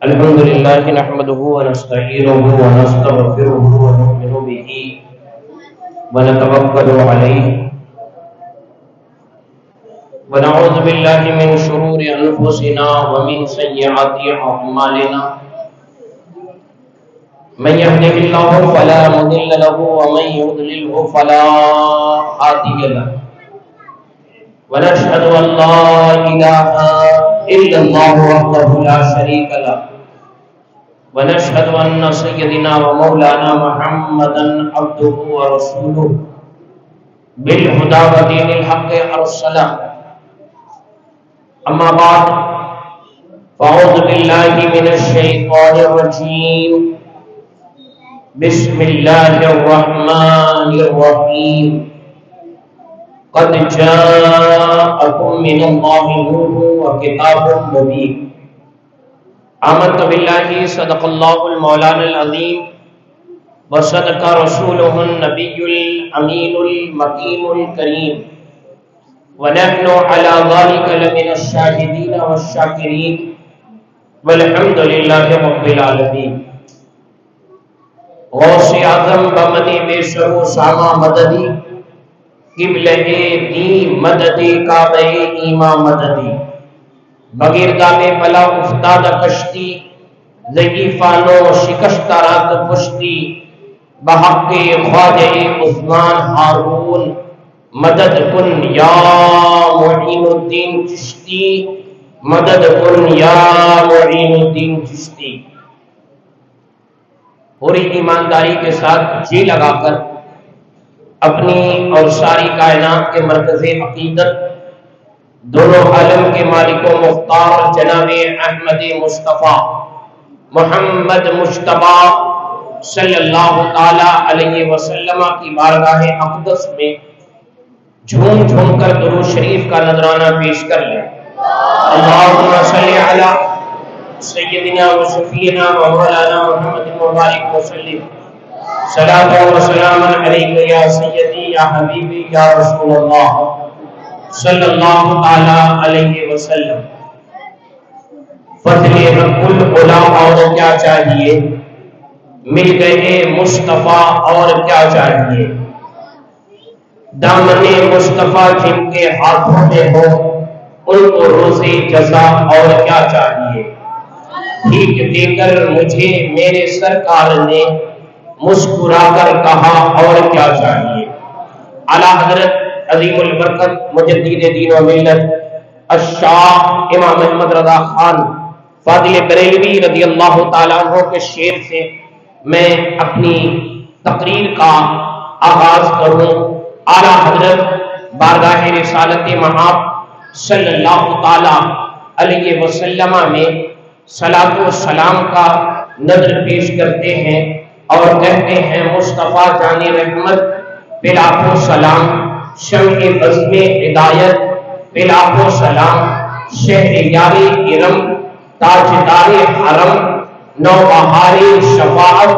الحمد لله نحمده ونستعينه ونستغفره ونؤمن به ونتوكل عليه ونعوذ بالله من شرور أنفسنا ومن سيئات أعمالنا من يهده الله فلا مضل له ومن يضلله فلا هادي له ونشهد أن لا إله إلا الله وحده لا شريك له ونشهد أن سيدنا ومولانا محمدا عبده ورسوله بالهدى ودين الحق أرسله أما بعد فأعوذ بالله من الشيطان الرجيم بسم الله الرحمن الرحيم قد جاءكم من الله نور وكتاب مبين آمنت بالله صدق الله المولانا العظيم وصدق رسوله النبي الأمين المكين الكريم ونحن على ذلك لمن الشاهدين والشاكرين والحمد لله رب العالمين غوث اعظم بمنی بے سر و ساما مددی قبلہ دی مددی کعبہ ایمان مددی بغیردہ میں بلا افتاد کشتی ضعیفانو شکستہ رات پشتی بحق خواجہ عثمان ہارون مدد کن یا معین الدین چشتی مدد کن یا معین الدین چشتی پوری ایمانداری کے ساتھ جی لگا کر اپنی اور ساری کائنات کے مرکز عقیدت دونوں عالم کے مالک و مختار جناب احمد مصطفیٰ محمد مجتبیٰ صلی اللہ تعالی علیہ وسلم کی بارگاہ اقدس میں جھوم جھوم کر درود شریف کا نذرانہ پیش کر لیں اللہم صلی علی سیدنا و شفیعنا و مولانا محمد مبارک وسلم صلاۃ و سلام علیک یا سیدی یا حبیبی یا رسول اللہ صلی اللہ تعالی علیہ وسلم فضل رب العلا اور کیا چاہیے مل گئے مصطفیٰ اور کیا چاہیے دامن مصطفیٰ جن کے ہاتھوں میں ہو ان کو روزی جزا اور کیا چاہیے بھیک دے کر مجھے میرے سرکار نے مسکرا کر کہا اور کیا چاہیے اعلیٰ حضرت عظیم البرکت مجدد دین و ملت الشاہ امام احمد رضا خان فاضل بریلوی رضی اللہ تعالیٰ عنہ کے شعر سے میں اپنی تقریر کا آغاز کروں اعلیٰ حضرت بارگاہ رسالت مآب صلی اللہ تعالیٰ علیہ وسلم میں صلاۃ و سلام کا نظر پیش کرتے ہیں اور کہتے ہیں مصطفیٰ جان رحمت پہ لاکھوں سلام شمع بزم ہدایت پہ لاکھوں سلام شہر یار کرم تاجدار حرم نوبہار شفاعت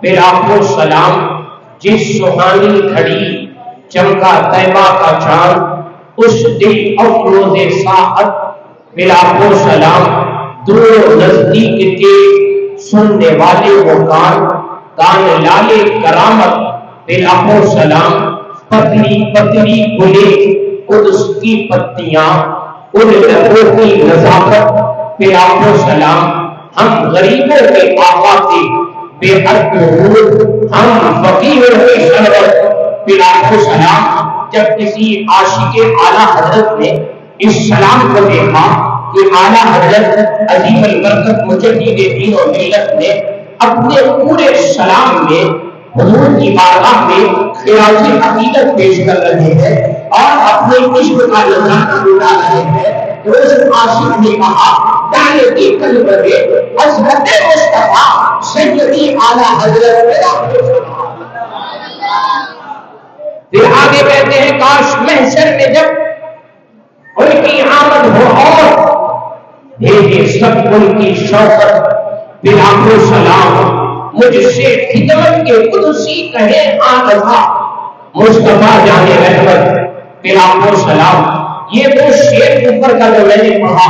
پہ لاکھوں سلام جس سہانی گھڑی چمکا طیبہ کا چاند اس دل افروز ساعت پہ لاکھوں سلام دور و نزدیک کے سننے والے وہ کان لالے کرامت پہ لاکھوں سلام پتلی پتلی گلے قدس کی پتیاں ان لبوں کی نزاکت پہ لاکھوں سلام ہم غریبوں کے آقا کے بے حد حضور ہم فقیروں کے شربت پہ لاکھوں سلام جب کسی عاشق اعلیٰ حضرت نے اس سلام کو دیکھا کہ اعلیٰ حضرت عظیم البرکت مجدد دین و ملت نے اپنے پورے سلام میں حضور کی بارگاہ میں خراج عقیدت پیش کر رہے ہیں اور اپنے عشق کا نذرانہ اٹھا رہے ہیں تو اس عاشق نے کہا دانے کی قلب میں حضرت مصطفیٰ سیدی اعلیٰ حضرت میرا پھر آگے کہتے ہیں کاش محشر میں جب ان کی آمد ہو اور بھیجے سب ان کی شوقت بلاکھوں سلام مجھ سے خدمت کے قدسی کہے آن رضا مصطفیٰ جان رحمت بلاکھوں سلام یہ دو شیر اوپر کا جو میں نے پڑھا،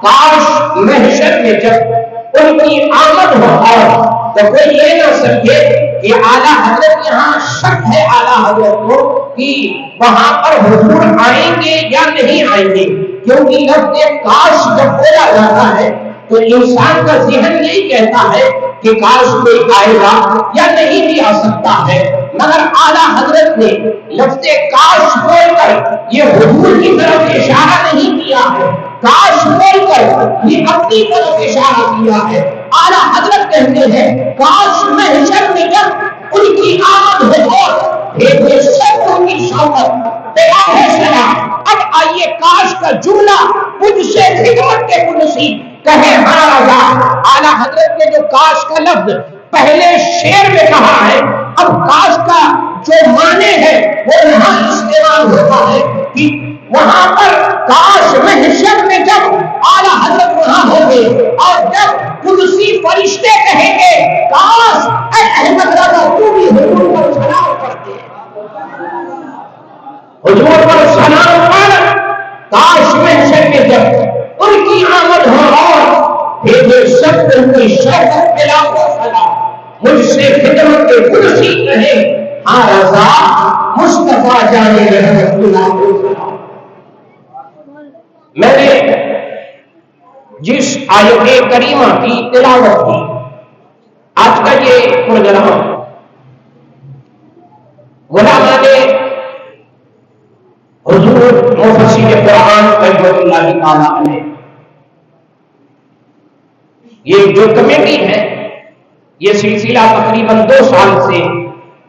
کاش محشر میں جب ان کی آمد ہو اور تو کوئی یہ نہ سمجھے کہ اعلیٰ حضرت یہاں شک ہے اعلیٰ حضرت کو کہ وہاں پر حضور آئیں گے یا نہیں آئیں گے، کیونکہ لفظ کاش جب بولا جاتا ہے تو انسان کا ذہن یہی کہتا ہے کہ کاش کوئی آئے گا یا نہیں بھی آ سکتا ہے، مگر اعلیٰ حضرت نے لفظ کاش بول کر یہ حضور کی طرف اشارہ نہیں کیا ہے، کاش بول کر یہ اپنی طرف اشارہ کیا ہے۔ اعلیٰ حضرت کہتے ہیں کاش محشر میں جب ان کی آمد ہو بھیجے شکر کی شوقت اب آئیے کاش کا جملہ مجھ سے خدمت کے کنسی کہے ہمارا اعلیٰ حضرت نے جو کاش کا لفظ پہلے شعر میں کہا ہے، اب کاش کا جو معنی ہے وہ یہاں استعمال ہوتا ہے کہ وہاں پر کاش محشر میں جب اعلیٰ حضرت وہاں ہوں گے اور جب قدسی فرشتے کہیں گے کاش اے احمد رضا تو بھی حضور پر سلام کرتے، حضور پر سلام کر، کاش محشر میں جب ان کی آمد ہو اور بھیجے سب ان کی شوقت ملا ہو سلام، مجھ سے خدمت کے قدسی کہے ہاں رضا مصطفیٰ جانے رحمت اللہ علیہ۔ میں نے جس آیت کریمہ کی تلاوت کی، آج کا یہ پروگرام علماء نے حضور مفسر قرآن رحمۃ اللہ تعالیٰ علیہ یہ جو کمیٹی ہے، یہ سلسلہ تقریباً 2 سال سے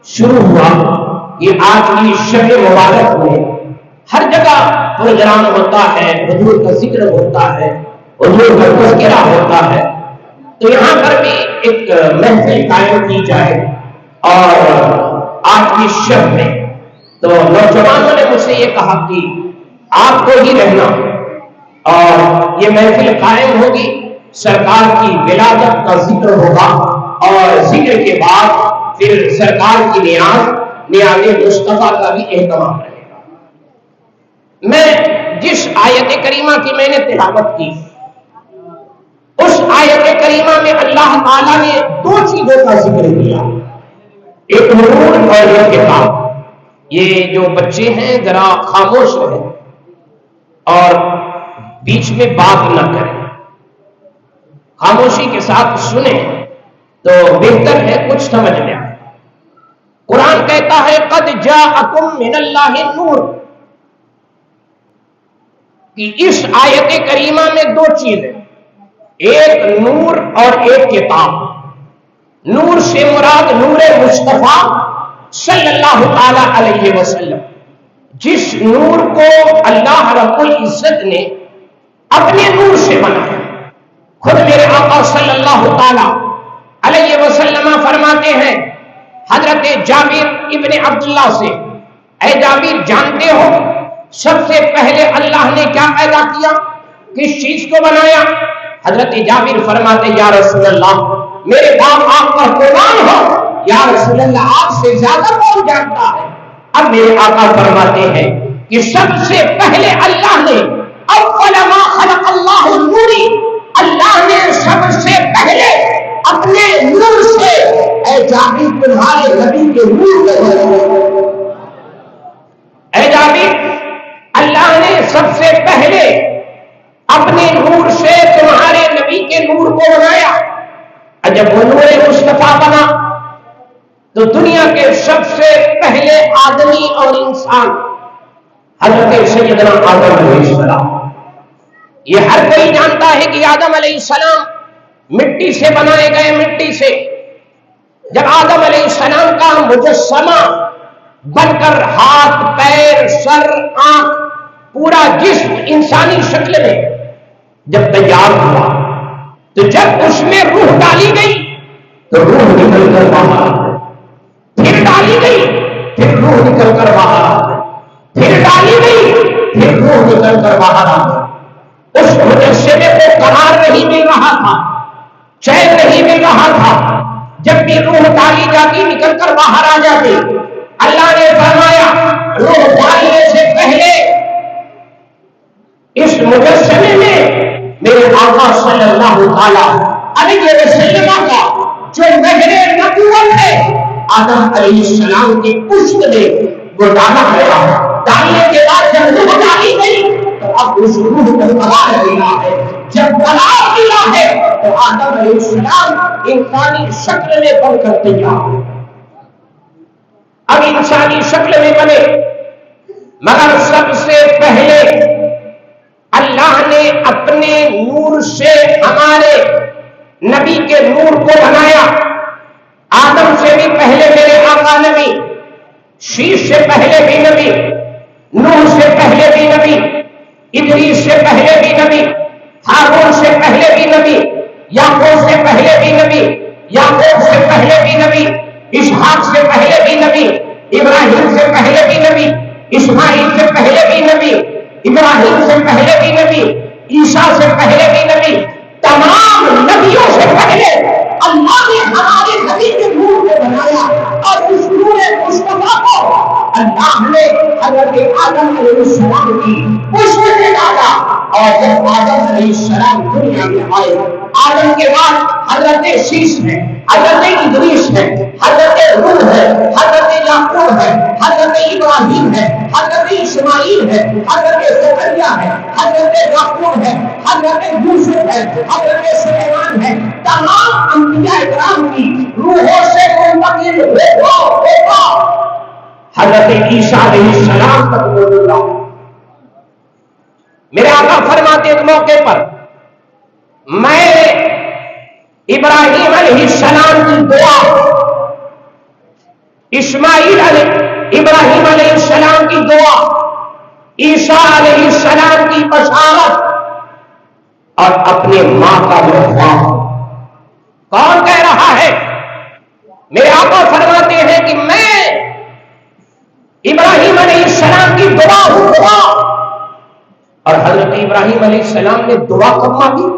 شروع ہوا، یہ آج کی شب مبارک میں ہر جگہ پروگرام ہوتا ہے، حضور کا ذکر ہوتا ہے، حضور کا تذکرہ ہوتا ہے، تو یہاں پر بھی ایک محفل قائم کی جائے۔ اور آج کی شب میں تو نوجوانوں نے مجھ سے یہ کہا کہ آپ کو ہی رہنا اور یہ محفل قائم ہوگی، سرکار کی ولادت کا ذکر ہوگا اور ذکر کے بعد پھر سرکار کی نیاز مصطفیٰ کا بھی اہتمام رہے گا۔ میں جس آیت کریمہ کی میں نے تلاوت کی، اس آیت کریمہ میں اللہ تعالیٰ نے 2 چیزوں کا ذکر کیا، ایک نور اور ایک کتاب۔ یہ جو بچے ہیں ذرا خاموش رہیں اور بیچ میں بات نہ کریں، خاموشی کے ساتھ سنیں تو بہتر ہے، کچھ سمجھ میں آئے۔ قرآن کہتا ہے قد جاءکم من اللہ نور، کہ اس آیت کریمہ میں 2 چیزیں، ایک نور اور ایک کتاب۔ نور سے مراد نور مصطفیٰ صلی اللہ تعالی علیہ وسلم، جس نور کو اللہ رب العزت نے اپنے نور سے بنایا۔ خود میرے آقا صلی اللہ تعالی علیہ وسلم فرماتے ہیں حضرت جابر ابن عبداللہ سے، اے جابر جانتے ہو سب سے پہلے اللہ نے کیا پیدا کیا، کس چیز کو بنایا؟ حضرت جابر فرماتے یا رسول اللہ میرے باپ آپ پر قربان ہو، یا رسول اللہ آپ سے زیادہ کون جانتا ہے؟ اب میرے آقا فرماتے ہیں کہ سب سے پہلے اللہ نے اول ما خلق اللہ النوری، اللہ نے سب سے پہلے اپنے نور سے، اے جابر تمہارے نبی کے نور کو، اے جابر اللہ نے سب سے پہلے اپنے نور سے تمہارے نبی کے نور کو بنایا۔ جب وہ نور مصطفیٰ بنا تو دنیا کے سب سے پہلے آدمی اور انسان حضرت سیدنا آدم علیہ السلام۔ یہ ہر کوئی جانتا ہے کہ آدم علیہ السلام مٹی سے بنائے گئے، مٹی سے جب آدم علیہ السلام کا مجسمہ بن کر ہاتھ، پیر، سر، آنکھ، پورا جسم انسانی شکل میں جب تیار ہوا تو جب اس میں روح ڈالی گئی تو روح نکل کر باہر آ گئی، پھر ڈالی گئی پھر روح نکل کر باہر آ گئی، پھر ڈالی گئی پھر روح نکل کر باہر آ گئی۔ اس مجسمے کو قرار نہیں مل رہا تھا، چین نہیں مل رہا تھا، جب بھی روح ڈالی جاتی نکل کر باہر آ جاتی۔ اللہ نے فرمایا روح ڈالنے سے پہلے اس مجسمے میں میرے آقا صلی اللہ تعالی علیہ وسلم کا جو مہر نبوت ہے آدم علیہ السلام کی پشت میں وہ ڈالا گیا. ڈالنے کے بعد جب روح ڈالی گئی تو اب اس روح کو قرار دیا ہے. جب قرار دیا ہے تو آدم علیہ السلام انسانی شکل میں بن کر تیار. اب انسانی شکل میں بنے، مگر سب سے پہلے اللہ نے اپنے نور سے ہمارے نبی کے نور کو بنایا. آدم سے بھی پہلے میرے آقا نبی، شیش سے پہلے بھی نبی، نوح سے پہلے بھی نبی، ادریس سے پہلے بھی نبی، ہارون سے پہلے بھی نبی، یعقوب سے پہلے بھی نبی، یعقوب سے پہلے بھی نبی، اسحاق سے پہلے بھی نبی، ابراہیم سے پہلے بھی نبی، اسماعیل سے پہلے بھی نبی، ابراہیم سے پہلے بھی نبی، عیسیٰ سے پہلے بھی نبی. تمام نبیوں سے پہلے اللہ نے ہمارے نبی کے نور کو بنایا اور اس نور مصطفیٰ کو اللہ نے حضرت آدم علیہ السلام کی پشت میں ڈالا. اور جب آدم علیہ السلام دنیا میں آئے، آدم کے بعد حضرت شیش ہے، حضرت ادریس ہے، حضرت نوح ہے، حضرت یعقوب ہے، حضرت ابراہیم ہے، حضرت اسماعیل ہے، حضرت زکریا ہے، حضرت یعقوب ہے، حضرت یوسف ہے، حضرت سلیمان ہے. تمام انبیاء کرام کی روحوں سے منتقل ہوگا حضرت عیسیٰ علیہ السلام تک ہوگا. میرے آقا فرماتے ایک موقع پر میں ابراہیم علیہ السلام کی دعا، اسماعیل ابراہیم علیہ السلام کی دعا، عیسیٰ علیہ السلام کی بشارت اور اپنے ماں کا وفا کون کہہ رہا ہے؟ میرے آقا فرماتے ہیں کہ میں ابراہیم علیہ السلام کی دعا ہوں. دعا. اور حضرت ابراہیم علیہ السلام نے دعا کب مانگی؟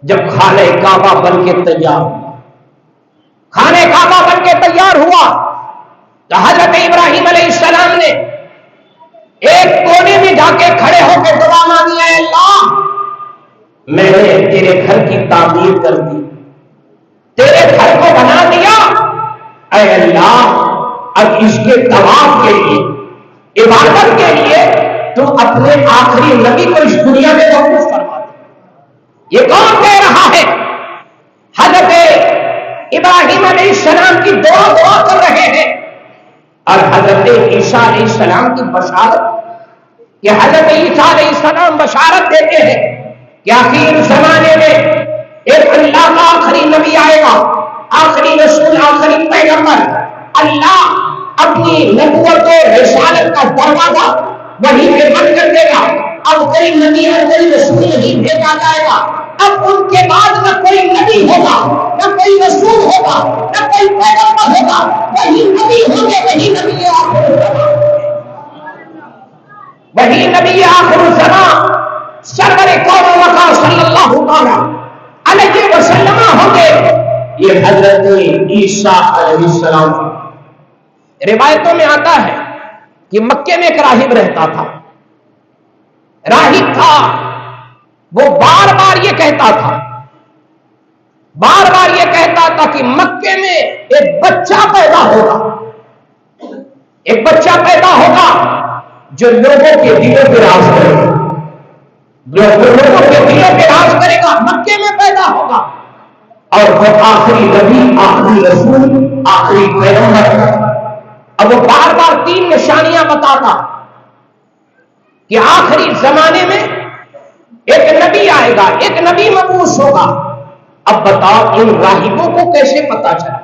جب خانہ کعبہ بن کے تیار ہوا. خانہ کعبہ بن کے تیار ہوا تو حضرت ابراہیم علیہ السلام نے ایک کونے میں جا کے کھڑے ہو کے دعا مانگی، اے اللہ میں نے تیرے گھر کی تعمیر کر دی، تیرے گھر کو بنا دیا، اے اللہ اب اس کے طواف کے لیے، عبادت کے لیے تو اپنے آخری نبی کو اس دنیا میں مبعوث فرما دے. یہ کون کہہ رہا ہے؟ حضرت ابراہیم علیہ السلام کی دعا کر رہے ہیں. اور حضرت عیسیٰ علیہ السلام کی بشارت، کہ حضرت عیسیٰ علیہ السلام بشارت دیتے ہیں کہ آخر زمانے میں ایک اللہ کا آخری نبی آئے گا، آخری رسول، آخری پیغمبر. اللہ اپنی نبوت و رسالت کا دروازہ وہی پہ بند کر دے گا. اب کوئی نبی اور کوئی رسول نہیں بھیجا جائے گا. اب ان کے بعد نہ کوئی نبی ہوگا، نہ کوئی رسول ہوگا، نہ کوئی پیغمبر ہوگا. وہی نبی ہوں گے، وہی نبی آخر الزمان، وہی نبی آخر الزمان سرور کون و مکان صلی اللہ علیہ وسلم ہوں گے. یہ حضرت عیسیٰ علیہ السلام. روایتوں میں آتا ہے کہ مکے میں ایک راہب رہتا تھا. راہب تھا، وہ بار بار یہ کہتا تھا کہ مکے میں ایک بچہ پیدا ہوگا، ایک بچہ پیدا ہوگا جو لوگوں کے دلوں پہ راز کرے گا، جو لوگوں کے دلوں پہ راز کرے گا. مکے میں پیدا ہوگا اور وہ آخری نبی، آخری رسول، آخری پیغمبر. اب وہ بار بار 3 نشانیاں بتاتا کہ آخری زمانے میں ایک نبی آئے گا، ایک نبی مبعوث ہوگا. اب بتاؤ ان راہبوں کو کیسے پتا چلا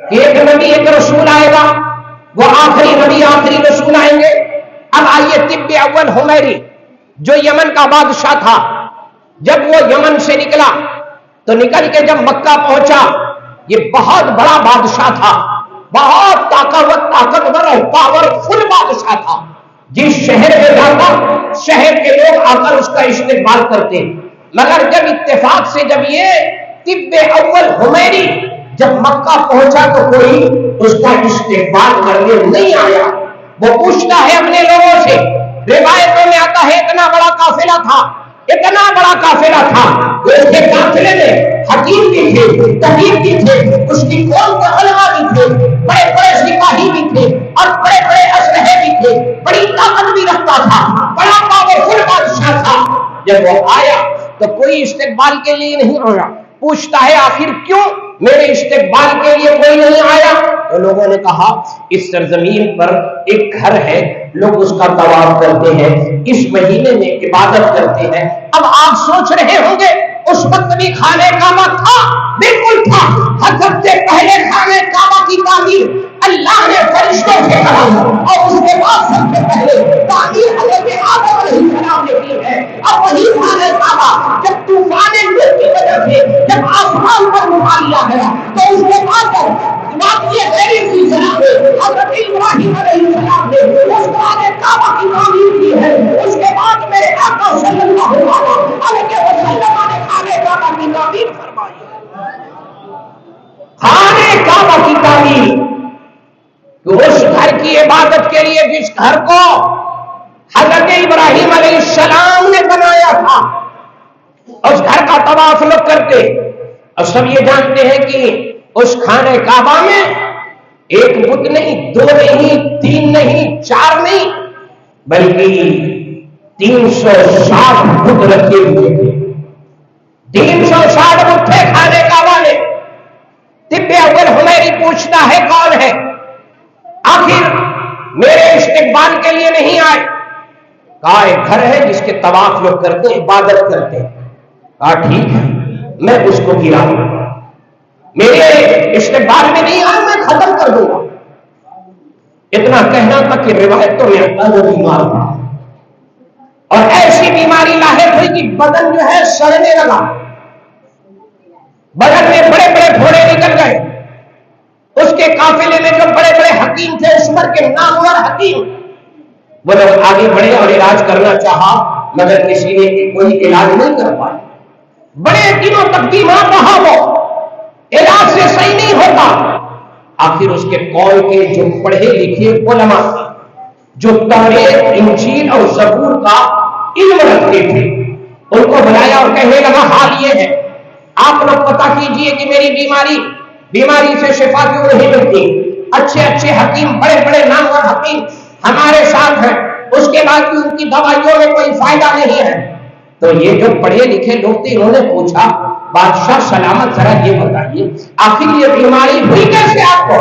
کہ ایک نبی، ایک رسول آئے گا، وہ آخری نبی، آخری رسول آئیں گے. اب آئیے طب اول حمیری جو یمن کا بادشاہ تھا، جب وہ یمن سے نکلا تو نکل کے جب مکہ پہنچا، یہ بہت بڑا بادشاہ تھا، بہت طاقتور اور پاورفل بادشاہ تھا. جس شہر میں جاتا شہر کے لوگ آ کر اس کا استقبال کرتے. مگر جب اتفاق سے جب یہ طب اول حمیری جب مکہ پہنچا تو کوئی اس کا استقبال کرنے نہیں آیا. وہ پوچھتا ہے اپنے لوگوں سے روایتوں میں آتا ہے اتنا بڑا قافلہ تھا، اتنا بڑا قافلہ تھا کہ اس کے قافلے میں حکیم بھی تھے، طبیب بھی تھے، اس کی قوم کے علماء بھی تھے، بڑے بڑے سپاہی بھی تھے اور بڑے بڑے اسلحے بھی تھے، بڑی طاقت بھی رکھتا تھا، بڑا پاورفل بادشاہ تھا۔ جب وہ آیا تو کوئی استقبال کے لیے نہیں آیا، پوچھتا ہے آخر کیوں میرے استقبال کے لیے کوئی نہیں آیا؟ تو لوگوں نے کہا اس سرزمین پر ایک گھر ہے، لوگ اس کا طواف کرتے ہیں، اس مہینے میں عبادت کرتے ہیں۔ اب آپ سوچ رہے ہوں گے اس وقت بھی خانہ کعبہ تھا، بالکل تھا۔ حضرت سے پہلے خانہ کعبہ کی تعمیر اللہ نے فرشتوں سے کرائی اور اس کے بعد سب سے پہلے تعمیر حضرت آدم علیہ السلام نے کی ہے۔ اب وہی خانہ کعبہ جب طوفان نوح کی وجہ سے جب آسمان پر اٹھا لیا گیا تو اس کے بعد واقعی غیر سلسلہ میں حضرت ابراہیم علیہ السلام نے اس خانہ کعبہ کی تعمیر کی ہے۔ اس کے بعد میرے آقا صلی اللہ علیہ وسلم نے خانہ کعبہ کی تعمیر فرمائی۔ خانہ کعبہ کی تعمیر اس گھر کی عبادت کے لیے جس گھر کو حضرت ابراہیم علیہ السلام نے بنایا تھا، اس گھر کا طواف لوگ کرتے اور سب یہ جانتے ہیں کہ اس خانہ کعبہ میں ایک بت نہیں، دو نہیں، تین نہیں، چار نہیں، بلکہ 360 بت رکھے ہوئے تھے۔ 360 بت تھے خانہ کعبہ میں۔ طب اول حمیری پوچھتا ہے کون ہے؟ آخر میرے استقبال کے لیے نہیں آئے؟ کہا ایک گھر ہے جس کے طواف لوگ کرتے ہیں، عبادت کرتے ہیں۔ کہا ٹھیک ہے میں اس کو گرا دوں گا، میرے استقبال میں نہیں آئے میں ختم کر دوں گا۔ اتنا کہنا تھا کہ روایتوں میں آتا وہ بیمار تھا اور ایسی بیماری لاحق ہوئی کہ بدن جو ہے سڑنے لگا، بدن میں بڑے بڑے پھوڑے نکل گئے۔ اس کے قافلے میں جو بڑے بڑے حکیم تھے، عمر کے نامور حکیم، وہ لوگ آگے بڑھے اور علاج کرنا چاہا مگر کسی نے کوئی علاج نہیں کر پائے۔ بڑے دنوں تک بیمار رہا، وہ علاج سے صحیح نہیں ہوتا۔ آخر اس کے قوم کے جو پڑھے لکھے علماء تھے، جو توریت، انجیل اور زبور کا علم رکھتے تھے، ان کو بلایا اور کہنے لگا حال یہ ہے، آپ لوگ پتہ کیجئے کہ میری بیماری سے شفا کیوں نہیں ملتی۔ اچھے اچھے حکیم، بڑے بڑے نامور حکیم ہمارے ساتھ ہیں، اس کے بعد بھی ان کی دوائیوں میں کوئی فائدہ نہیں ہے۔ تو یہ جو پڑھے لکھے لوگ تھے انہوں نے پوچھا بادشاہ سلامت ذرا یہ بتائیے آخر یہ بیماری ہوئی کیسے آپ کو؟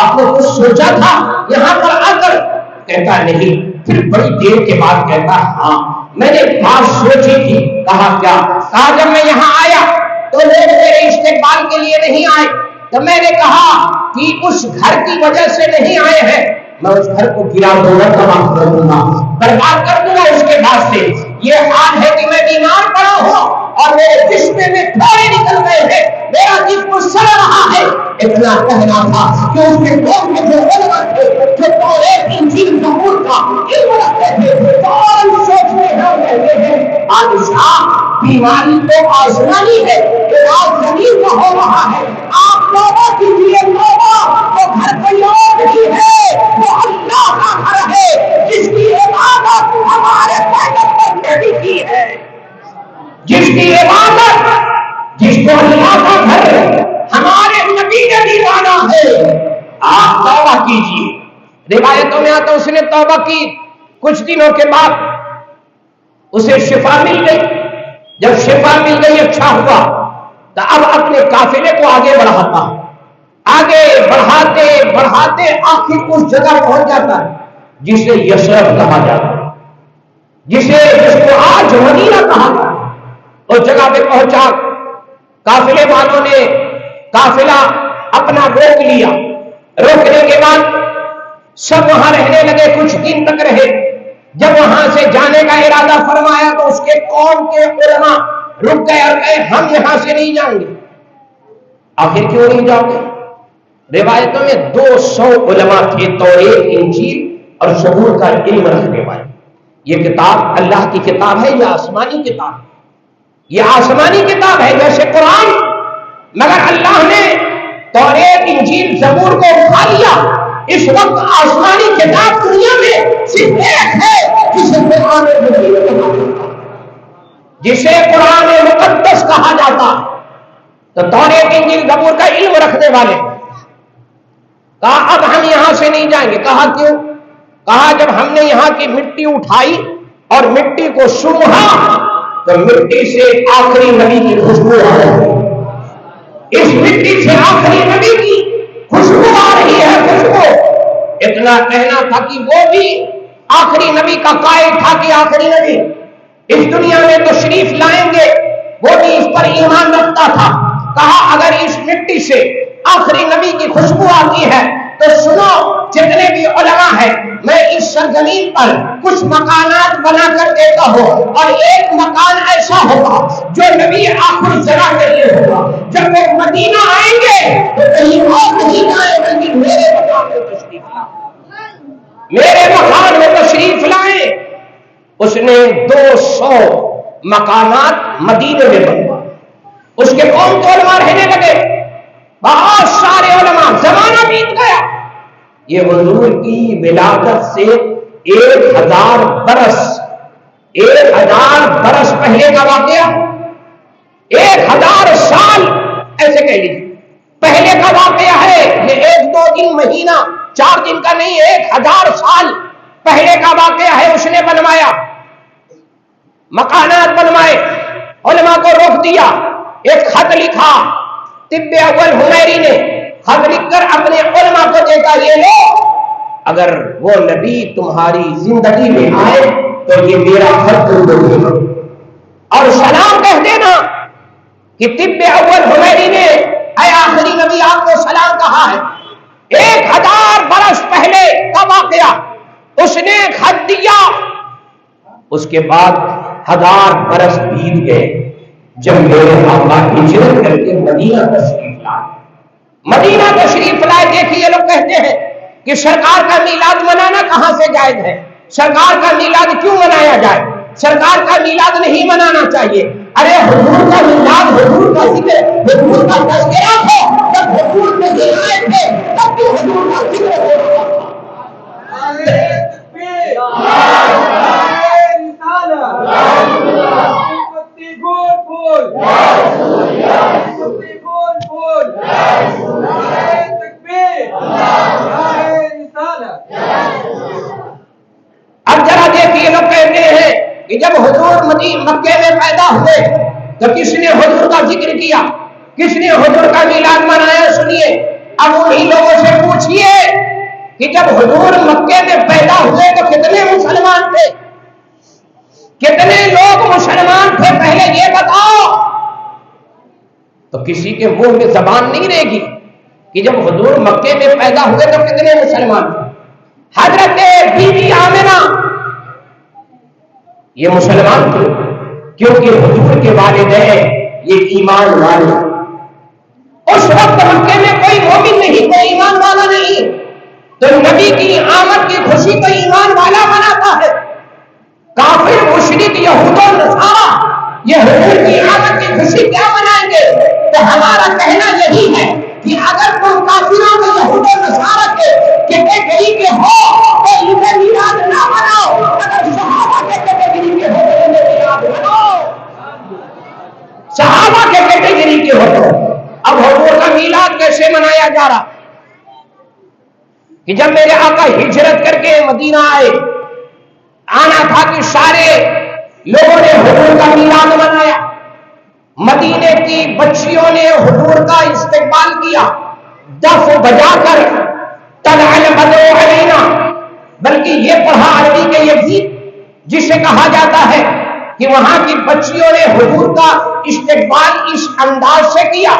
آپ نے کچھ سوچا تھا یہاں پر آ کر؟ کہتا نہیں، پھر بڑی دیر کے بعد کہتا ہاں میں نے بات سوچی تھی۔ کہا کیا؟ کہا جب میں یہاں آیا تو لوگ میرے استقبال کے لیے نہیں آئے، تو میں نے کہا کہ اس گھر کی وجہ سے نہیں آئے ہیں، میں اس گھر کو گرا دوں گا، تباہ کر دوں گا، برباد کر دوں گا اس کے بعد سے۔ یہ حال ہے کہ میں بیمار پڑا ہوں اور میرے جسم میں پھوڑے نکل گئے ہیں، میرا جسم سڑ رہا ہے۔ اتنا کہنا تھا کہ اس کے قوم کے جو علماء تھے، جو توریت، انجیل، زبور کا علم رکھتے تھے، فوراً سوچنے لگے ہیں بادشاہ بیماری تو آسمانی ہے، علاج زمین کا ہو رہا ہے، آپ توبہ کیجیے، توبہ۔ وہ گھر کوئی اور نہیں ہے، وہ اللہ کا گھر ہے جس کی عبادت ہمارے پیغمبر نے بھی کی ہے، جس کی عبادت، جس کو اللہ کا گھر ہمارے نبی نے بھی مانا ہے۔ آپ توبہ کیجیے۔ روایتوں میں آتا اس نے توبہ کی، کچھ دنوں کے بعد اسے شفا مل گئی۔ جب شفا مل گئی اچھا ہوا تو اب اپنے قافلے کو آگے بڑھاتا، آگے بڑھاتے بڑھاتے آخر اس جگہ پہنچ جاتا ہے جسے یثرب کہا جاتا ہے، جس کو آج مدینہ کہا جاتا ہے۔ اس جگہ پہ پہنچا، قافلے والوں نے قافلہ اپنا روک لیا، روکنے کے بعد سب وہاں رہنے لگے، کچھ دن تک رہے۔ جب وہاں سے جانے کا ارادہ فرمایا تو اس کے قوم کے علماء رک گئے اور کہے ہم یہاں سے نہیں جائیں گے۔ آخر کیوں نہیں جاؤ گے؟ روایتوں میں 200 علماء تھے، توریت، انجیل اور زبور کا علم رکھنے والے۔ یہ کتاب اللہ کی کتاب ہے، یہ آسمانی کتاب ہے، یہ آسمانی کتاب ہے جیسے قرآن، مگر اللہ نے توریت، انجیل، زبور کو اٹھا لیا اس وقت آسمانی کتاب دنیا میں صرف ایک ہے جسے قرآن مجید کہا جاتا، جسے قرآن مقدس کہا جاتا۔ تو توریت انجیل زبور کا علم رکھنے والے کہا اب ہم یہاں سے نہیں جائیں گے۔ کہا کیوں؟ کہا جب ہم نے یہاں کی مٹی اٹھائی اور مٹی کو سونگھا تو مٹی سے آخری نبی کی خوشبو آ رہی ہے، اس مٹی سے آخری نبی کی خوشبو آ رہی ہے، خوشبو۔ اتنا کہنا تھا کہ وہ بھی آخری نبی کا قائل تھا کہ آخری نبی اس دنیا میں تشریف لائیں گے، وہ بھی اس پر ایمان رکھتا تھا۔ کہا اگر اس مٹی سے آخری نبی کی خوشبو آتی ہے تو سنو جتنے بھی علماء ہیں، میں اس سرزمین پر کچھ مکانات بنا کر دیتا ہوں، اور ایک مکان ایسا ہوگا جو نبی آخر جگہ کے لیے ہوگا۔ جب وہ مدینہ آئیں گے تو کہیں اور نہیں جائیں بلکہ میرے مکان میں تشریف لائیں، میرے مکان میں تشریف لائیں۔ اس نے 200 مکانات مدینے میں بنوا، اس کے قوم کے علماء رہنے لگے، بہت سارے علماء، زمانہ بیت گیا۔ یہ حضور کی ولادت سے 1000 برس، 1000 برس پہلے کا واقعہ، 1000 سال ایسے کہہ لیجیے پہلے کا واقعہ ہے۔ یہ 1-2 دن، مہینہ، 4 دن کا نہیں، 1000 سال پہلے کا واقعہ ہے۔ اس نے بنوایا، مکانات بنوائے، علماء کو روک دیا، ایک خط لکھا، طب اول حمیری نے خط لکھ کر اپنے علماء کو دیتا، یہ لو، اگر وہ نبی تمہاری زندگی میں آئے تو یہ میرا خط تم دو گے، اور سلام کہہ دینا کہ طب اول حمیری نے اے آخری نبی آپ کو سلام کہا ہے۔ 1000 برس پہلے کا واقعہ، اس نے خط دیا۔ اس کے بعد 1000 برس بیت گئے، جب میرے آقا ہجرت کر کے مدینہ تشریف لائے، مدینہ تشریف لائے۔ دیکھیے لوگ کہتے ہیں کہ سرکار کا میلاد منانا کہاں سے جائز ہے، سرکار کا میلاد کیوں منایا جائے، سرکار کا میلاد نہیں منانا چاہیے۔ ارے حضور کا میلاد، حضور کا ذکر، حضور کا تذکرہ ہے۔ جب حضور نہیں آئے تھے تب بھی حضور کا ذکر ہو رہا تھا۔ اب ذرا دیکھیے لوگ کہتے ہیں کہ جب حضور مکے میں پیدا ہوئے تو کس نے حضور کا ذکر کیا، کس نے حضور کا میلاد منایا؟ سنیے، اب انہی لوگوں سے پوچھئے کہ جب حضور مکے میں پیدا ہوئے تو کتنے مسلمان تھے، کتنے لوگ مسلمان تھے، پہلے یہ بتاؤ۔ تو کسی کے منہ میں زبان نہیں رہے گی کہ جب حضور مکے میں پیدا ہوئے تو کتنے مسلمان تھے۔ حضرت بی بی آمنہ یہ مسلمان تھے کیونکہ حضور کے والدین یہ ایمان والے۔ اس وقت مکے میں کوئی مومن نہیں، کوئی ایمان والا نہیں، تو نبی کی آمد کی خوشی کو ایمان والا مناتا ہے۔ کافر مشرک یہود و نصارا یہ حضور کی آمد کی خوشی کیا منائیں گے؟ تو ہمارا کہنا یہی ہے کہ اگر تم کافروں کے، یہود و نصارا کے کیٹیگری کے ہو تو انہیں میلاد نہ مناؤ، اگر صحابہ کے کیٹیگری کے ہو تو انہیں میلاد مناؤ، صحابہ کے کیٹیگری کے ہو تو۔ اب حضور کا میلاد کیسے منایا جا رہا کہ جب میرے آقا ہجرت کر کے مدینہ آئے، آنا تھا کہ سارے لوگوں نے حضور کا میلاد منایا، مدینے کی بچیوں نے حضور کا استقبال کیا، دف بجا کر طلع البدر علینا، بلکہ یہ پڑھا عربی کے یہ گیت جسے کہا جاتا ہے کہ وہاں کی بچیوں نے حضور کا استقبال اس انداز سے کیا۔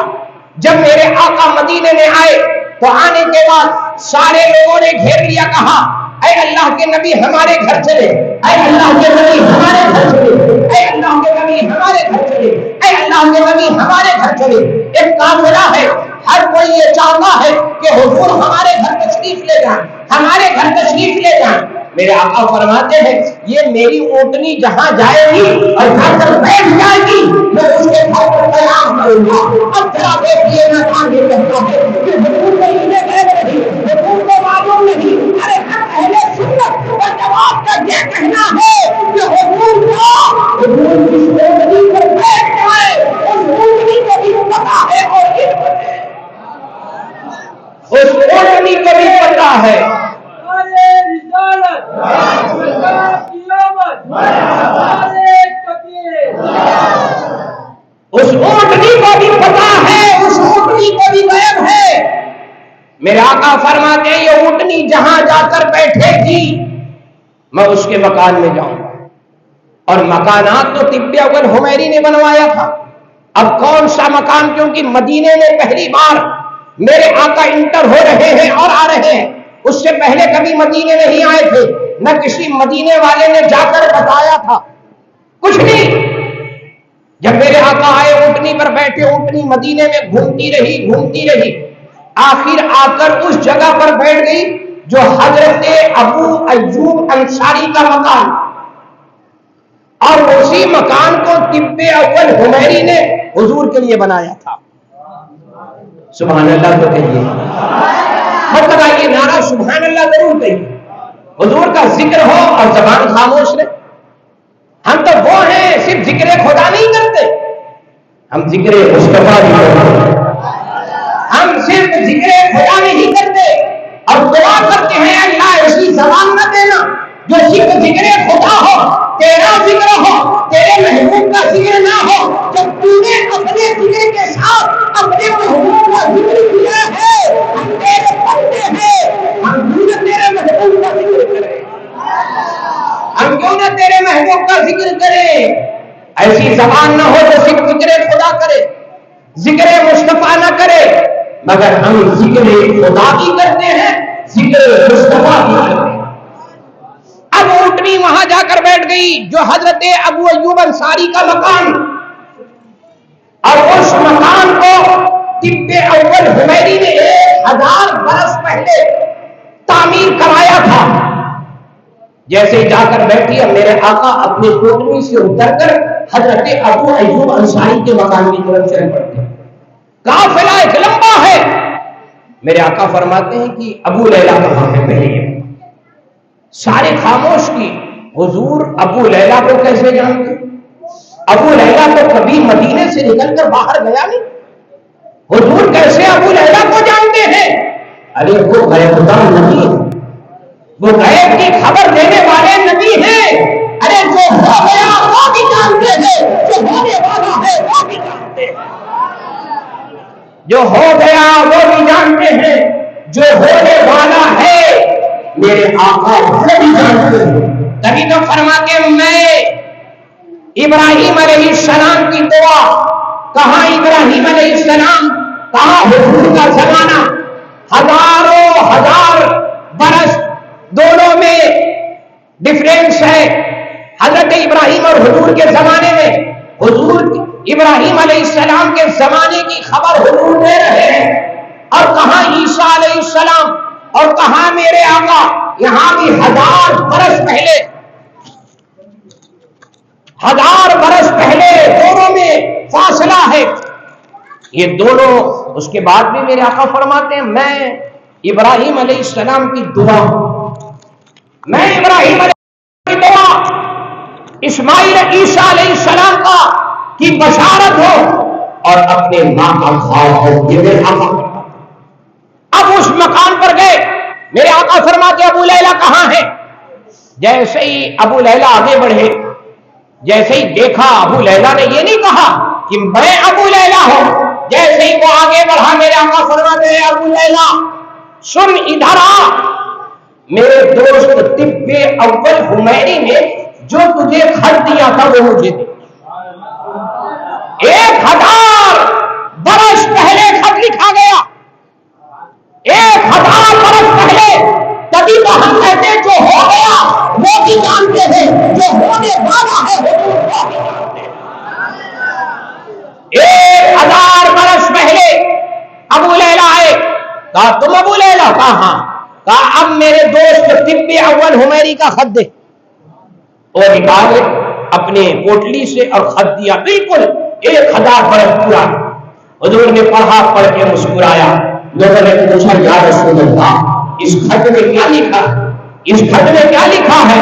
جب میرے آقا مدینے میں آئے تو آنے کے بعد سارے لوگوں نے گھیر لیا، کہا اے اللہ کے نبی ہمارے گھر چلے، اے اللہ کے نبی ہمارے گھر چلے، اے اللہ کے نبی ہمارے گھر چلے، اے اللہ کے نبی ہمارے گھر چلے۔ ایک کافرہ ہے، ہر کوئی یہ چاہتا ہے کہ حضور ہمارے گھر تشریف لے جائیں، ہمارے گھر تشریف لے جائیں۔ میرے آقا فرماتے ہیں یہ میری اونٹنی جہاں جائے گی اور جا کر بیٹھ جائے گی میں اس کے گھر پر قیام کروں گا۔ اب ذرا دیکھیے میں آگے کہتا ہے کہ حضور کو انہیں کہہ رہی، حضور کو معلوم کہنا ہے کہ حضور اس اونٹنی پر بیٹھ جائے، اس اونٹنی کو بھی پتا ہے اور علم ہے، اس اونٹنی کو بھی پتا ہے۔ اس اونٹنی کو بھی پتا ہے، اس اونٹنی کو بھی علم ہے۔ میرے آقا فرماتے ہیں یہ اونٹنی جہاں جا کر بیٹھے گی میں اس کے مکان میں جاؤں گا، اور مکانات تو طب اول حمیری نے بنوایا تھا، اب کون سا مکان، کیونکہ مدینے میں پہلی بار میرے آقا انٹر ہو رہے ہیں اور آ رہے ہیں، اس سے پہلے کبھی مدینے نہیں آئے تھے، نہ کسی مدینے والے نے جا کر بتایا تھا، کچھ نہیں۔ جب میرے آقا آئے اونٹنی پر بیٹھے، اونٹنی مدینے میں گھومتی رہی، آخر آ کر اس جگہ پر بیٹھ گئی جو حضرت ابو ایوب انصاری کا مکان، اور اسی مکان کو طب اول حمیری نے حضور کے لیے بنایا تھا۔ سبحان اللہ تو کہیے، مطلب یہ نعرہ سبحان اللہ ضرور کہیے۔ حضور کا ذکر ہو اور زبان خاموش رہے۔ ہم تو وہ ہیں صرف ذکر خدا نہیں کرتے، ہم ذکر مصطفیٰ بھی کرتے ہیں، ہم صرف ذکر خدا نہیں کرتے اور دعا کرتے ہیں اللہ ایسی زبان نہ دینا جو صرف ذکر خدا ہو، تیرا ذکر ہو، تیرے محبوب کا ذکر نہ ہو۔ جب تو نے اپنے ذکر کے ساتھ اپنے محبوب کا ذکر کیا ہے، ہم تیرے بندے ہیں، ہم کیوں نہ تیرے محبوب کا ذکر کریں، ہم کیوں نہ تیرے محبوب کا ذکر کریں۔ ایسی زبان نہ ہو جو صرف ذکر خدا کرے، ذکر مصطفیٰ نہ کرے، مگر ہم ذکر خدا بھی کرتے ہیں، ذکر مصطفیٰ بھی کرتے ہیں۔ اب اونٹنی وہاں جا کر بیٹھ گئی جو حضرت ابو ایوب انصاری کا مکان، اور اس مکان کو طب اول حمیری نے 1000 برس پہلے تعمیر کرایا تھا۔ جیسے جا کر بیٹھی اب میرے آقا اپنی اونٹنی سے اتر کر حضرت ابو ایوب انصاری کے مکان کی طرف چل پڑتے، قافلہ ایک لمبا ہے۔ میرے آقا فرماتے ہیں کہ ابو لیلہ کہاں ہے؟ پہلے سارے خاموش کی، حضور ابو لیلہ کو کیسے جانتے؟ ابو لیلہ تو کبھی مدینے سے نکل کر باہر گیا نہیں، حضور کیسے ابو لیلہ کو جانتے ہیں؟ ارے وہ غیب دان نبی ہے، وہ غیب کی خبر دینے والے نبی ہیں۔ ارے جو ہو گیا وہ بھی جانتے ہیں، جو ہونے والا ہے وہ بھی جانتے ہیں، جو ہو گیا وہ بھی جانتے ہیں، جو ہونے والا ہے میرے آقا وہ بھی جانتے ہیں۔ تبھی تو فرماتے ہیں میں ابراہیم علیہ السلام کی دعا، کہاں ابراہیم علیہ السلام، کہاں حضور کا زمانہ، ہزاروں ہزار برس دونوں میں ڈفرینس ہے۔ حضرت ابراہیم اور حضور کے زمانے میں، حضور ابراہیم علیہ السلام کے زمانے کی خبر حضور دے رہے ہیں، اور کہاں عیسیٰ علیہ السلام اور کہاں میرے آقا، یہاں بھی 1000 برس پہلے، 1000 برس پہلے دونوں میں فاصلہ ہے۔ یہ دونوں اس کے بعد بھی میرے آقا فرماتے ہیں میں ابراہیم علیہ السلام کی دعا، میں ابراہیم علیہ السلام کی دعا، اسماعیل عیسیٰ علیہ السلام کا کی بشارت ہو اور اپنے ماں کا خواب ہو، یہ میرے آقا۔ اب اس مکان پر گئے، میرے آقا فرماتے ابو لیلہ کہاں ہے؟ جیسے ہی ابو لیلہ آگے بڑھے، جیسے ہی دیکھا، ابو لیلہ نے یہ نہیں کہا کہ میں ابو لیلہ ہوں، جیسے ہی وہ آگے بڑھا میرے آقا فرماتے ہیں ابو لیلہ سن ادھر آ، میرے دوست طب اول حمیری نے جو تجھے خط دیا تھا وہ مجھے دے۔ 1000 برس پہلے خط لکھا گیا، 1000 برس پہلے، تبھی تو ہم کہتے ہیں جو ہو گیا وہ بھی جانتے ہیں، جو ہونے والا ہے وہ بھی جانتے ہیں۔ 1000 برس پہلے ابو لیلہ آئے، کہا تم ابو لیلہ؟ کہا ہاں۔ کہا اب میرے دوست طب اول حمیری کا خط دے۔ اور نکالے اپنے پوٹلی سے اور خط دیا، بالکل 1000 برس پرانا۔ حضور نے پڑھا، پڑھ کے مسکرایا۔ لوگوں نے پوچھا یا رسول اللہ اس خط میں کیا لکھا؟ اس خط میں کیا لکھا ہے؟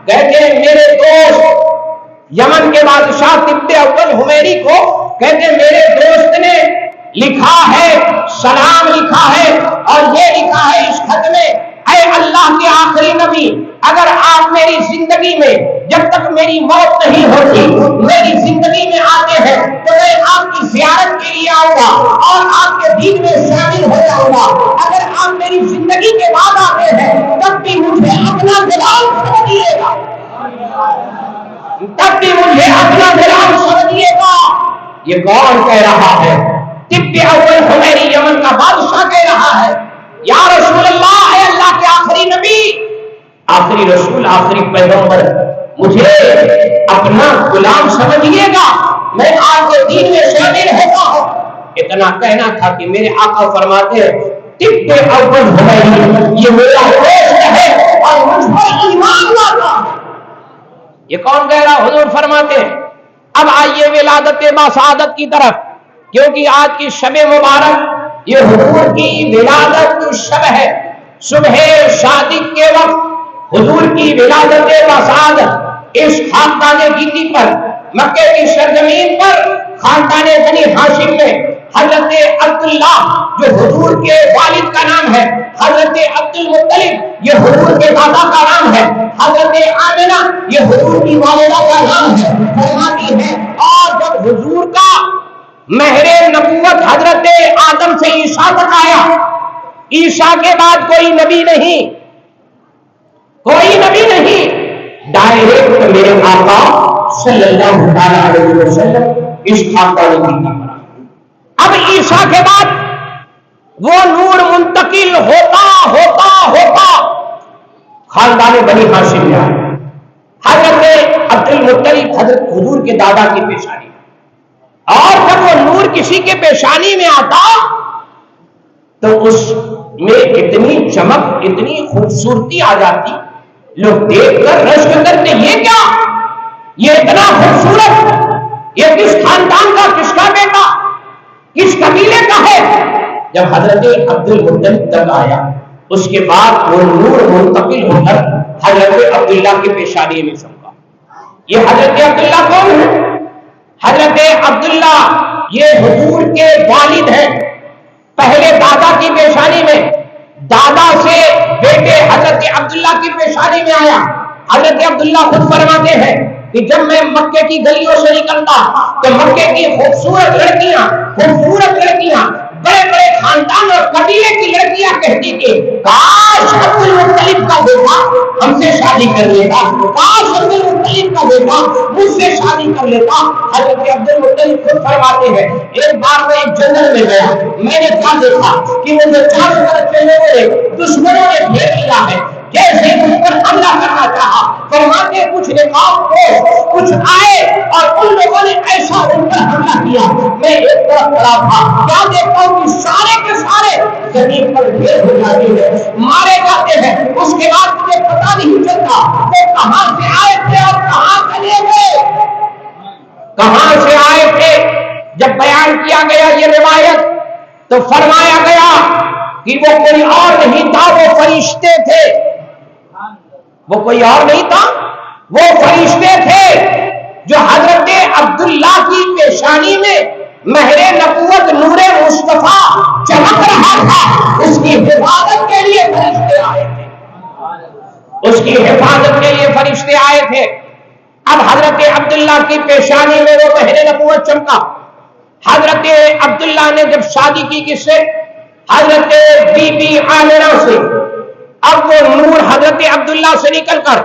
کہتے ہیں میرے دوست یمن کے بادشاہ طب اول حمیری کو کہتے ہیں میرے دوست نے لکھا ہے، سلام لکھا ہے اور یہ لکھا ہے اس خط میں، اے اللہ کے آخری نبی، اگر آپ میری زندگی میں جب تک میری موت نہیں ہوتی میری زندگی میں آتے ہیں تو میں آپ کی زیارت کے لیے آؤں گا اور آپ کے دین میں شامل ہو جاؤں گا، اگر آپ میری زندگی کے بعد آتے ہیں تب بھی مجھے اپنا غلام سمجھیے گا، تب بھی مجھے اپنا غلام سمجھیے گا۔ یہ کون کہہ رہا ہے؟ طب اول حمیری یمن کا بادشاہ کہہ رہا ہے، یا رسول اللہ، اے اللہ کے آخری نبی، آخری رسول، آخری پیغمبر، مجھے اپنا غلام سمجھیے گا، میں آپ کے دین میں شامل ہوتا ہوں۔ اتنا کہنا تھا کہ میرے آقا فرماتے ہیں طب اول حمیری یہ میرا دوست ہے اور مجھ پر ایمان لاتا۔ یہ کون کہہ رہا؟ حضور فرماتے ہیں اب آئیے ولادت باسعادت کی طرف، کیونکہ آج کی شب مبارک یہ حضور کی ولادت کی شب ہے۔ صبح شادی کے وقت حضور کی ولادت باسعادت اس خاندان گیتی پر، مکے کی سرزمین پر، خاندان بنی ہاشم میں حضرت عبداللہ جو حضور کے والد کا نام ہے، حضرت عبد المطلب یہ حضور کے دادا کا نام ہے، حضرت آمنہ یہ حضور کی والدہ کا نام ہے، فرماتی ہے اور جب حضور کا مہر نبوت حضرت آدم سے عیسیٰ تک آیا، عیسیٰ کے بعد کوئی نبی نہیں، کوئی نبی نہیں، ڈائریکٹ میرے آقا صلی اللہ علیہ وسلم اس خاندان کی طرف۔ اب عیسیٰ کے بعد وہ نور منتقل ہوتا ہوتا ہوتا خاندان بنی ہاشم میں آیا، حضرت عبد المطلب حضرت حضور کے دادا کی پیشانی، اور جب وہ نور کسی کے پیشانی میں آتا تو اس میں اتنی چمک، اتنی خوبصورتی آ جاتی، لوگ دیکھ کر رشک کرتے، یہ کیا، یہ اتنا خوبصورت، یہ کس خاندان کا، کس کا بیٹا، کس قبیلے کا ہے۔ جب حضرت عبد المطلب تک آیا اس کے بعد وہ نور منتقل ہو کر حضرت عبداللہ کی پیشانی میں چمکا۔ یہ حضرت عبداللہ کون ہے؟ حضرت عبداللہ یہ حضور کے والد ہیں، پہلے دادا کی پیشانی میں، دادا سے بیٹے حضرت عبداللہ کی پیشانی میں آیا۔ حضرت عبداللہ خود فرماتے ہیں کہ جب میں مکے کی گلیوں سے نکلتا تو مکے کی خوبصورت لڑکیاں بڑے بڑے خاندان اور قبیلے کی لڑکیاں کہتی کہ کاش عبد المطلب کا بیٹا ہم سے شادی کر لیتا، کاش عبد المطلب کا بیٹا مجھ سے شادی کر لیتا۔ حضرت عبد المطلب خود فرماتے ہیں ایک بار میں ایک جنگل میں گیا، میں نے کیا دیکھا کہ مجھے چاروں طرف سے لوگوں نے، دشمنوں نے گھیر لیا ہے، جیسے مجھ پر حملہ کرنا چاہا، فرماتے کچھ نقاب پوش کچھ آئے اور ان لوگوں نے ایسا ان پر حملہ کیا، میں ایک طرف کھڑا تھا، کیا دیکھتا ہوں کہ سارے کے سارے زمین پر ڈھیر ہو جاتے ہیں، مارے جاتے ہیں۔ اس کے بعد مجھے پتا نہیں چلتا وہ کہاں سے آئے تھے اور کہاں چلے گئے، کہاں سے آئے تھے۔ جب بیان کیا گیا یہ روایت تو فرمایا گیا کہ وہ کوئی اور نہیں تھا، وہ فرشتے تھے، وہ کوئی اور نہیں تھا، وہ فرشتے تھے جو حضرت عبداللہ کی پیشانی میں مہر نبوت نور مصطفیٰ چمک رہا تھا، اس کی حفاظت کے لیے فرشتے آئے تھے، اس کی حفاظت کے لیے فرشتے آئے تھے۔ اب حضرت عبداللہ کی پیشانی میں وہ مہر نبوت چمکا۔ حضرت عبداللہ نے جب شادی کی کس سے؟ حضرت بی بی آمنہ سے۔ اب وہ نور حضرت عبداللہ سے نکل کر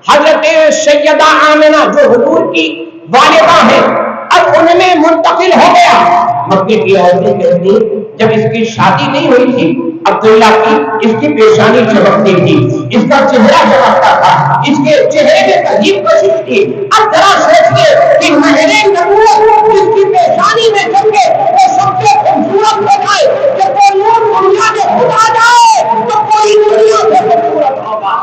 حضرت سیدہ آمنہ جو حضور کی والدہ ہیں اب ان میں منتقل ہو گیا۔ مکے کی عورتیں کہتی جب اس کی شادی نہیں ہوئی تھی عبداللہ کی، اس کی پیشانی چمکتی تھی، اس کا چہرہ چمکتا تھا، اس کے چہرے میں عجیب کشش تھی۔ اب ذرا سوچئے کہ مہر نبوت جس کی پیشانی میں چمکے وہ سب سے خوبصورت ہو جائے، جب وہ نور دنیا میں خود آ جائے تو کوئی دنیا سے خوبصورت ہوگا۔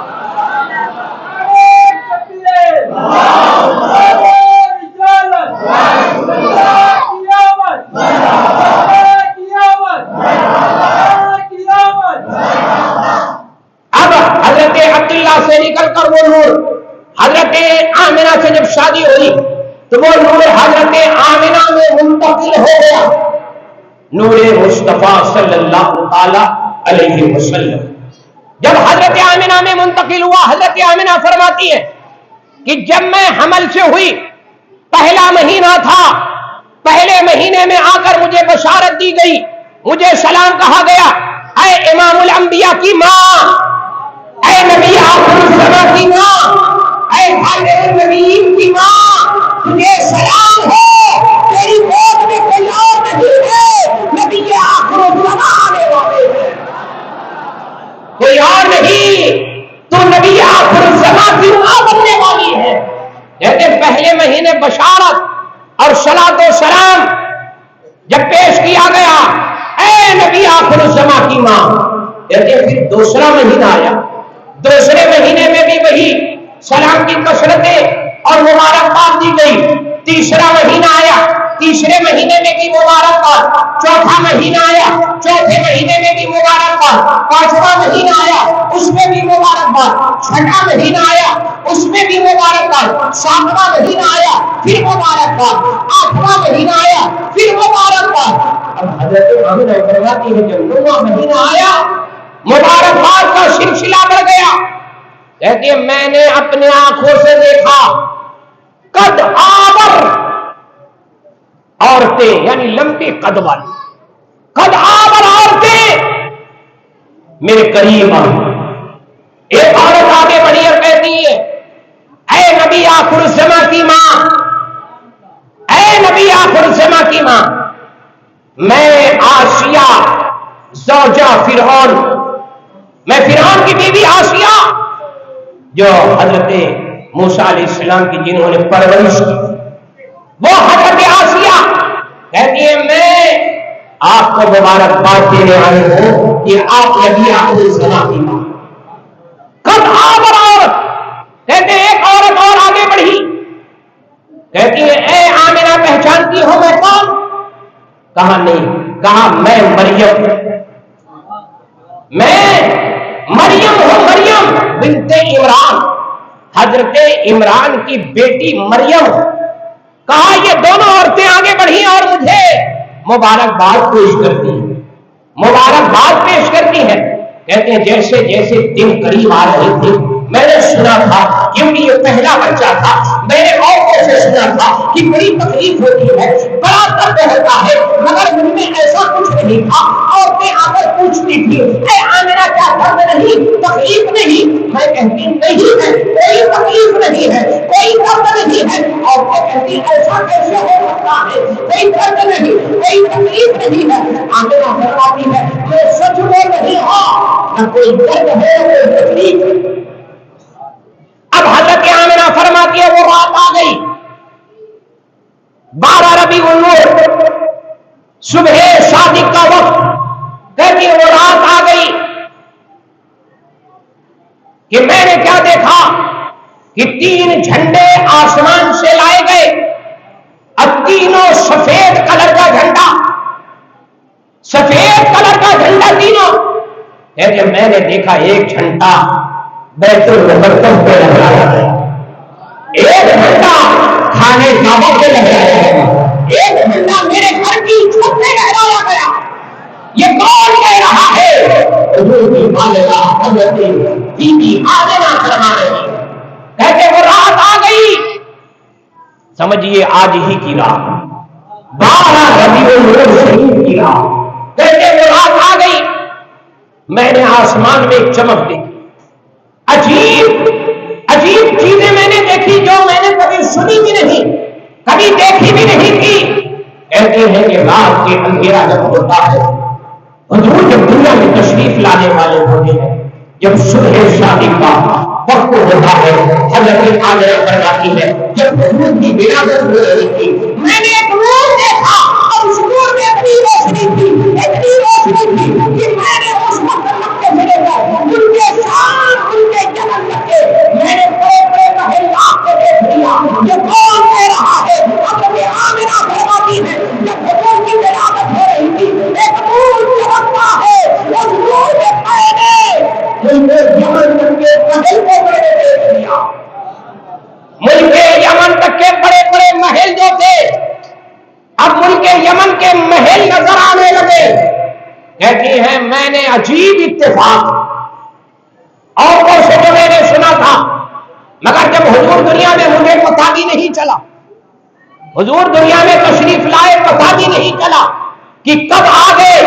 اب حضرت عبداللہ سے نکل کر وہ نور حضرت حضرت آمنہ میں منتقل ہو گیا نور مصطفیٰ صلی اللہ تعالی علیہ وسلم. جب حضرت آمنہ میں منتقل ہوا، حضرت آمنہ فرماتی ہے کہ جب میں حمل سے ہوئی، پہلا مہینہ تھا، پہلے مہینے میں آ کر مجھے بشارت دی گئی، مجھے سلام کہا گیا، اے امام الانبیاء کی ماں، اے نبی آخر الزمان کی ماں، اے خاتم النبیین کی ماں، تجھے سلام ہو، تیری گود میں کوئی اور نہیں ہے، نبی آخر الزمان آنے والے ہیں، کوئی اور نہیں، تو نبی آخر الزمان کی ماں بننے والی ہے. کہتے پہلے مہینے بشارت اور صلاۃ و سلام جب پیش کیا گیا، اے نبی آخر الزمان کی ماں. کہتے پھر دوسرا مہینہ آیا، دوسرے مہینے میں بھی وہی سلام کی کثرتیں اور مبارکباد دی گئی. تیسرا مہینہ آیا، تیسرے مہینے میں بھی مبارکباد. چوتھا مہینہ آیا، چوتھے مہینے میں بھی مبارکباد. پانچواں مہینہ آیا، اس میں بھی مبارکباد. چھٹا مہینہ آیا، اس میں بھی مبارکباد. ساتواں مہینہ آیا، پھر مبارکباد. آٹھواں مہینہ آیا، پھر مبارکباد. اب حضرت آمنہ فرماتی ہے جب نواں مہینہ آیا، مبارکباد کا سلسلہ بڑھ گیا. کہتے میں نے اپنے آنکھوں سے دیکھا قد آور عورتیں، یعنی لمبے قد والی قد آور عورتیں میرے قریب آئی. ایک عورت آگے بڑھی اور کہتی ہے، اے نبی آخر الزمان کی ماں، اے نبی آخر الزمان کی ماں، میں آسیہ زوجہ فرعون، میں فرعون کی بیوی آسیہ جو حضرت موسیٰ علیہ السلام کی جنہوں نے پرورش کی، وہ حضرت آسیہ کہتی ہے میں آپ کو مبارکباد دینے آئی ہوں کہ آپ نبی آخر الزمان کی ماں. قد آور عورت. کہتے ایک عورت اور آگے بڑھی، کہتی ہے اے آمنہ پہچانتی ہو میں کون؟ کہا نہیں. کہا میں مریم، میں مریم ہوں، مریم بنت عمران، حضرت عمران کی بیٹی مریم. کہا یہ دونوں عورتیں آگے بڑھی اور مجھے مبارکباد پیش کرتی ہیں، مبارکباد پیش کرتی ہیں. کہتے ہیں جیسے جیسے دن قریب آ رہے تھے میں نے سنا تھا، کیونکہ یہ پہلا بچہ تھا، میں نے عورتوں سے سنا تھا کہ بڑی تکلیف ہوتی ہے، بڑا درد ہوتا ہے، مگر مجھ میں ایسا کچھ نہیں تھا. عورتیں آ کر پوچھتی تھی اے آمنہ کیا درد نہیں، تکلیف نہیں؟ میں کہتی نہیں ہے، کوئی تکلیف نہیں ہے، کوئی درد نہیں ہے. عورتیں کہتی ایسا کیسے ہو سکتا ہے، کوئی درد نہیں، کوئی تکلیف نہیں ہے. آمنہ فرماتی ہے میں سچ بول رہی ہوں، نہ کوئی درد ہے نہ کوئی تکلیف. اب حضرت آمنہ فرماتی ہے وہ رات آ گئی، 12 ربیع الاول، صبح صادق کا وقت. کہتی ہے وہ رات آ گئی کہ میں نے کیا دیکھا کہ 3 جھنڈے آسمان سے لائے گئے، اب تینوں سفید کلر کا جھنڈا، سفید کلر کا جھنڈا تینوں. کہتے میں نے دیکھا ایک جھنڈا بیت المقدس پہ لہرایا گیا، ایک جھنڈا خانے کعبہ پہ لہرایا گیا، ایک جھنڈا میرے گھر کی چھت پہ لہرایا گیا. یہ کون کہہ رہا ہے؟ حضور کی والدہ حضرت بی بی آمنہ فرما رہی. کہتے وہ رات آ گئی، سمجھیے آج ہی کی رات، 12 ربیع الاول شریف کی رات. کہتے وہ رات آ گئی، میں نے آسمان میں ایک چمک دیکھی، عجیب عجیب چیزیں میں نے دیکھی جو میں نے کبھی سنی بھی نہیں، کبھی دیکھی بھی نہیں تھی. کہتے ہیں کہ رات کے اندھیرا جب ہوتا ہے، حضور جب دنیا میں تشریف لانے والے ہوتے ہیں، جب صبح صادق کا وقت ہوتا ہے، حضرت آمنہ فرماتی ہے جب حضور کی ولادت ہو رہی تھی میں نے ایک نور دیکھا، اور اس نور میں اتنی روشنی تھی، اتنی روشنی تھی کہ میں نے اس وقت مکے سے لے کر ان کے شام، ان کے جنم تک کے میں نے بڑے بڑے محلات کو دیکھ لیا. یہ کون کہہ رہا ہے؟ حضرت آمنہ فرماتی ہے جب حضور کی ولادت ہو رہی تھی ایک نور چمکتا ہے، اس نور میں میں نے یمن تک کے محل کو میں نے دیکھ لیا. ملک یمن تک کے بڑے بڑے محل جو تھے اب ملک یمن کے محل نظر آنے لگے. کہتی ہیں میں نے عجیب اتفاق عورتوں سے جو میں نے سنا تھا، مگر جب حضور دنیا میں مجھے پتہ بھی نہیں چلا، حضور دنیا میں تشریف لائے پتہ بھی نہیں چلا کہ کب آ گئے.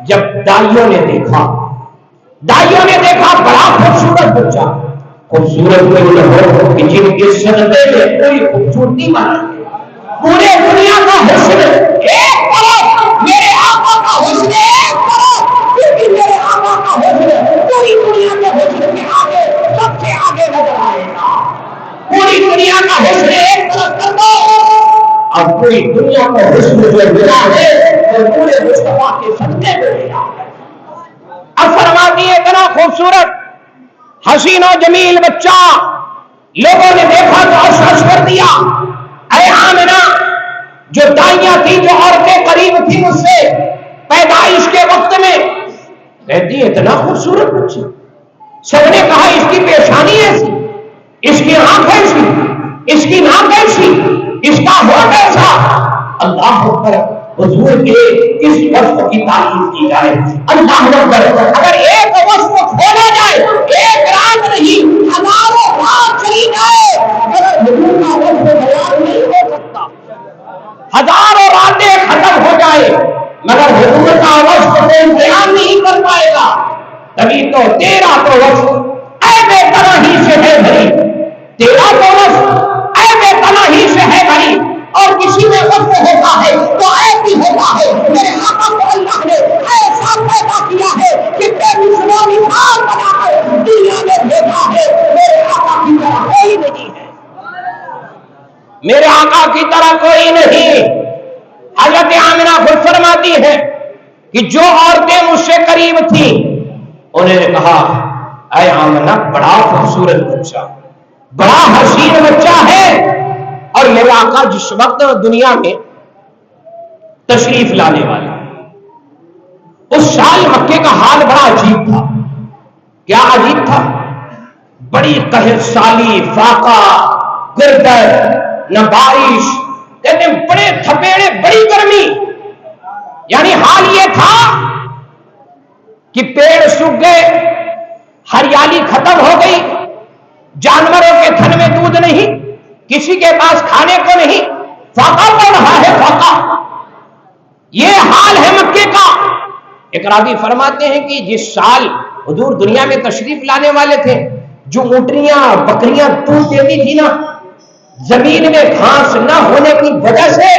جب دائیوں نے دیکھا بڑا خوبصورت بچہ، خوبصورت ہو کہ جن کے صدقے میں کوئی خوبصورتی بنا پورے دنیا کا حسن ایک طرف، میرے آقا کا حسن ایک طرف، کیونکہ میرے آقا کا حسن پوری دنیا کے حسن کے آگے سب سے آگے نظر آئے گا. پوری دنیا کا حسن ایک طرف کر دو، اب پوری دنیا کا حسن جو ملا ہے وہ پورے مصطفیٰ کے صدقے میں ملا ہے. اب فرماتی ہے اتنا خوبصورت حسین و جمیل بچہ، لوگوں نے دیکھا تو اشعش کر دیا. اے آمنہ، جو دائیاں تھی، جو عورتیں قریب تھی مجھ سے پیدائش کے وقت میں، کہتی ہے اتنا خوبصورت بچہ. سب نے کہا اس کی پیشانی ایسی، اس کی آنکھ ایسی، اس کی ناک ایسی، اس کا ہونٹ ایسا. اللہ اکبر، حضور کے اس وصف کی تعریف کی جائے. اللہ اکبر، اگر ایک وصف کھولا جائے، ایک رات نہیں ہزاروں رات چلی جائے، اگر حضور کا وصف بیان نہیں ہو سکتا، ہزاروں راتیں ختم ہو جائے مگر حضور کا وصف کوئی بیان نہیں کر پائے گا. تبھی تو تیرا تو وصف اے بے پناہی سے ہے بھری، تیرا تو وصف اے بے پناہی سے ہے بھری. اور کسی میں وصف ہوتا ہے تو ایسی ہوتا ہے. میرے آقا کو اللہ نے ایسا پیدا کیا ہے کہ بے مثال انسان بنا کر دنیا میں بھیجا ہے. میرے آقا کی طرح کوئی نہیں ہے، میرے آقا کی طرح کوئی نہیں. حضرت آمنہ خود فرماتی ہے کہ جو عورتیں مجھ سے قریب تھیں انہوں نے کہا اے آمنہ بڑا خوبصورت بچہ، بڑا حسین بچہ ہے. اور میرے آقا جس وقت دنیا میں تشریف لانے والا، اس سال مکے کا حال بڑا عجیب تھا. کیا عجیب تھا؟ بڑی قہر سالی، فاقہ، گردر، نہ بارش، کہتے ہیں بڑے تھپیڑے، بڑی گرمی. یعنی حال یہ تھا کہ پیڑ سوکھ گئے، ہریالی ختم ہو گئی، جانوروں کے تھن میں دودھ نہیں، کسی کے پاس کھانے کو نہیں، فاقہ پڑ رہا ہے، فاقہ. یہ حال ہے مکے کا. ایک راوی فرماتے ہیں کہ جس سال حضور دنیا میں تشریف لانے والے تھے، جو اونٹنیاں بکریاں دودھ دیتی تھی نا، زمین میں گھاس نہ ہونے کی وجہ سے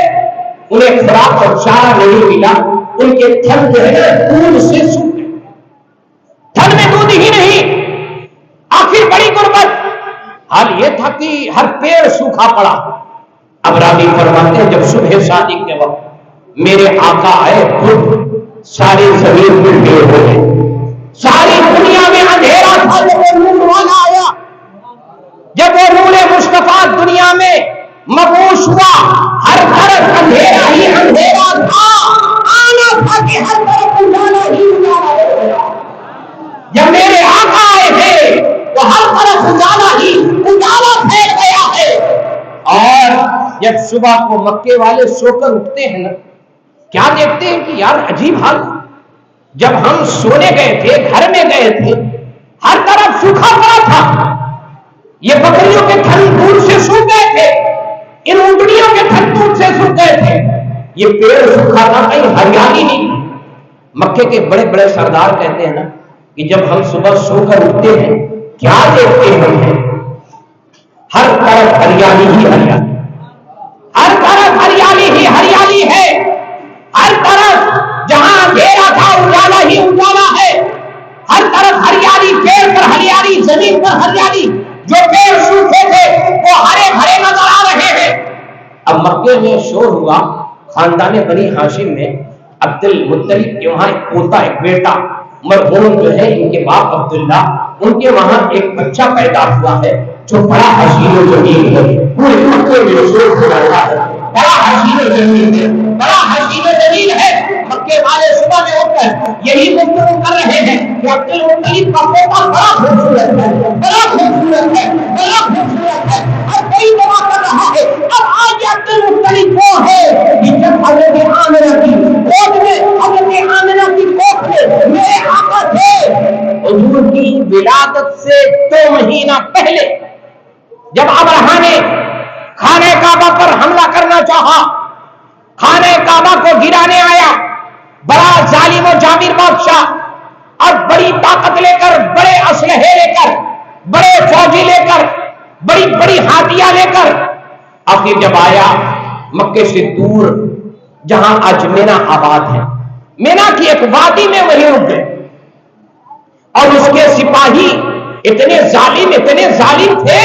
انہیں خوراک اور چارہ نہیں ملا. ان کے تھن جو ہے نا دودھ سے سوکھ گئے، تھن میں دودھ ہی نہیں. آخر بڑی غربت. حال یہ تھا کہ ہر پیڑ سوکھا پڑا. اب راوی فرماتے ہیں جب صبح صادق کے وقت میرے آقا آئے، خود ساری زمین میں ڈھیر ہو گئی، ساری دنیا میں اندھیرا تھا. جب وہ نور والا آیا، جب وہ نور مصطفیٰ دنیا میں مبعوث ہوا، ہر طرف اندھیرا ہی اندھیرا تھا. آنا تھا کہ ہر طرف اجالا ہی اجالا ہو گیا. جب میرے آقا آئے تھے تو ہر طرف اجالا ہی اجالا پھیل گیا ہے. اور جب صبح کو مکے والے سو کر اٹھتے ہیں نا، کیا دیکھتے ہیں کہ یار عجیب حال. جب ہم سونے گئے تھے، گھر میں گئے تھے، ہر طرف سوکھا پڑا تھا. یہ بکریوں کے تھن دور سے سوکھ گئے تھے، ان اونٹنیوں کے تھن دور سے سوکھ گئے تھے. یہ پیڑ سوکھا تھا، کہیں ہریالی نہیں. مکے کے بڑے بڑے سردار کہتے ہیں نا کہ جب ہم صبح سو کر اٹھتے ہیں کیا دیکھتے ہیں؟ ہر طرف ہریالی ہی ہریالی، ہر طرف ہریالی ہی ہریالی ہے. ہر طرف جہاں اندھیرا تھا اجالا ہی اجالا ہے. ہر طرف ہریالی، پیڑ پر ہریالی، زمین پر ہریالی. جو پیڑ سوکھے تھے وہ ہرے بھرے نظر آ رہے ہیں. اب مکے میں شور ہوا، خاندان بنی ہاشم میں عبد المطلب کے وہاں ایک پوتا، ایک بیٹا مرحوم جو ہے ان کے باپ عبداللہ، ان کے وہاں ایک بچہ پیدا ہوا ہے جو بڑا حسین و جمیل ہے. پورے مکے میں شور ہو رہا ہے، بڑا حسین و جمیل ہے، بڑا حسین و جمیل ہے. مکے والے صبح میں اٹھ کر یہی گفتگو کر رہے ہیں کہ عبد المطلب کا پوتا بڑا خوبصورت ہے، بڑا خوبصورت ہے، بڑا خوبصورت ہے. اور کوئی دعا کر رہا ہے اب آج عبد المطلب وہ ہے کہ جب ولادت سے 2 مہینہ پہلے جب ابرہہ نے خانہ کعبہ پر حملہ کرنا چاہا، خانہ کعبہ کو گرانے آیا بڑا ظالم و جابر بادشاہ، اور بڑی طاقت لے کر، بڑے اسلحے لے کر، بڑے فوجی لے کر، بڑی بڑی ہاتھیاں لے کر، آخر جب آیا مکے سے دور جہاں آج مینا آباد ہے، مینا کی ایک وادی میں وہی رک گئے، اور اس کے سپاہی اتنے ظالم تھے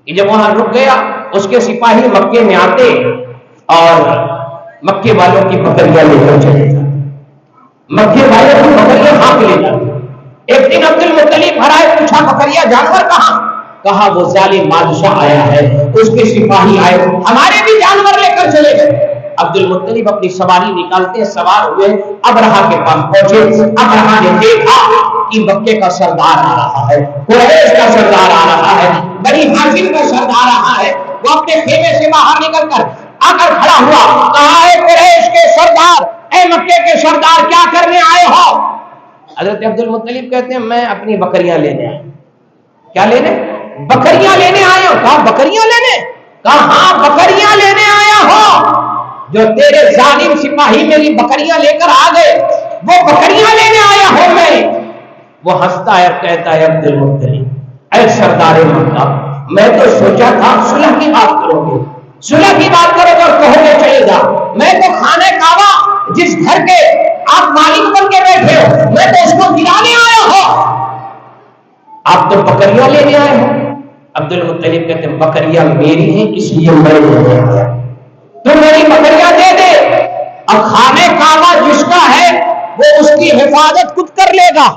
کہ جب وہاں رک گیا اس کے سپاہی مکے میں آتے اور مکے والوں کی بکریاں لے کر چلے جاتے، مکے والوں کی بکریاں ہاتھ لے جاتے۔ ایک دن عبد المطلب بھرائے، پوچھا بکریاں جانور کہاں؟ کہا وہ ظالم بادشاہ آیا ہے، اس کے سپاہی آئے، ہمارے بھی جانور لے کر چلے گئے۔ عبد المطلب اپنی سواری نکالتے سوار ہوئے ابرہہ کے پاس پہنچے۔ ابرہہ نے دیکھا کہ مکے کا سردار آ رہا ہے، قریش کا سردار آ رہا ہے، بنی ہاشم کا سردار آ رہا ہے۔ وہ اپنے خیمے سے باہر نکل کر آ کر کھڑا ہوا، کہا اے قریش کے سردار، اے مکے کے سردار، کیا کرنے آئے ہو؟ حضرت عبد المطلب کہتے ہیں میں اپنی بکریاں لینے آیا۔ کیا لینے؟ بکریاں لینے آیا ہوں۔ کہا بکریاں لینے؟ کہا ہاں بکریاں لینے آیا ہو، جو تیرے ظالم سپاہی میری بکریاں لے کر آ گئے وہ بکریاں لینے آیا ہوں میں۔ وہ ہنستا ہے اور کہتا ہے عبد المطلب اے سردار مکہ، میں تو سوچا تھا صلح کی بات کرو گے، صلح کی بات کرو گے اور کہو گے چلے جا، میں تو خانہ کعبہ جس گھر کے آپ مالک بن کے بیٹھے ہو میں تو اس کو گرانے آیا ہوں، آپ تو بکریاں لینے آئے ہو۔ عبد المطلب کہتے ہیں بکریاں میری ہیں اس لیے میں لینے آیا، تو میری بکریاں دے دے، اب خانہ کعبہ جس کا ہے وہ اس کی حفاظت خود کر لے گا،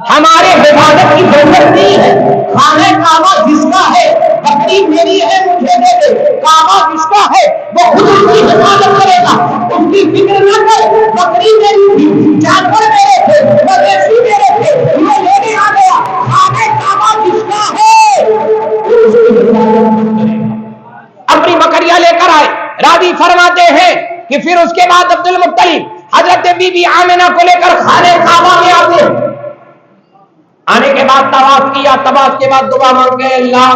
ہمارے حفاظت کی ضرورت نہیں ہے۔ خانہ کعبہ جس کا ہے بکری میری ہے مجھے دے دے، کعبہ جس کا ہے وہ خود اس کی حفاظت کرے گا، اس کی فکر نہ کر، بکری میری تھی، جانور میرے تھے، مویشی میرے تھے، میں لینے آ گیا، خانہ کعبہ جس کا ہے اس کی حفاظت کرے گا۔ اپنی بکریاں لے کر آئے۔ راوی فرماتے ہیں کہ پھر اس کے بعد عبد المطلب حضرت بی بی آمنہ کو لے کر خانہ کعبہ میں آتے، آنے کے بعد طواف کیا، طواف کے بعد دعا مانگے اللہ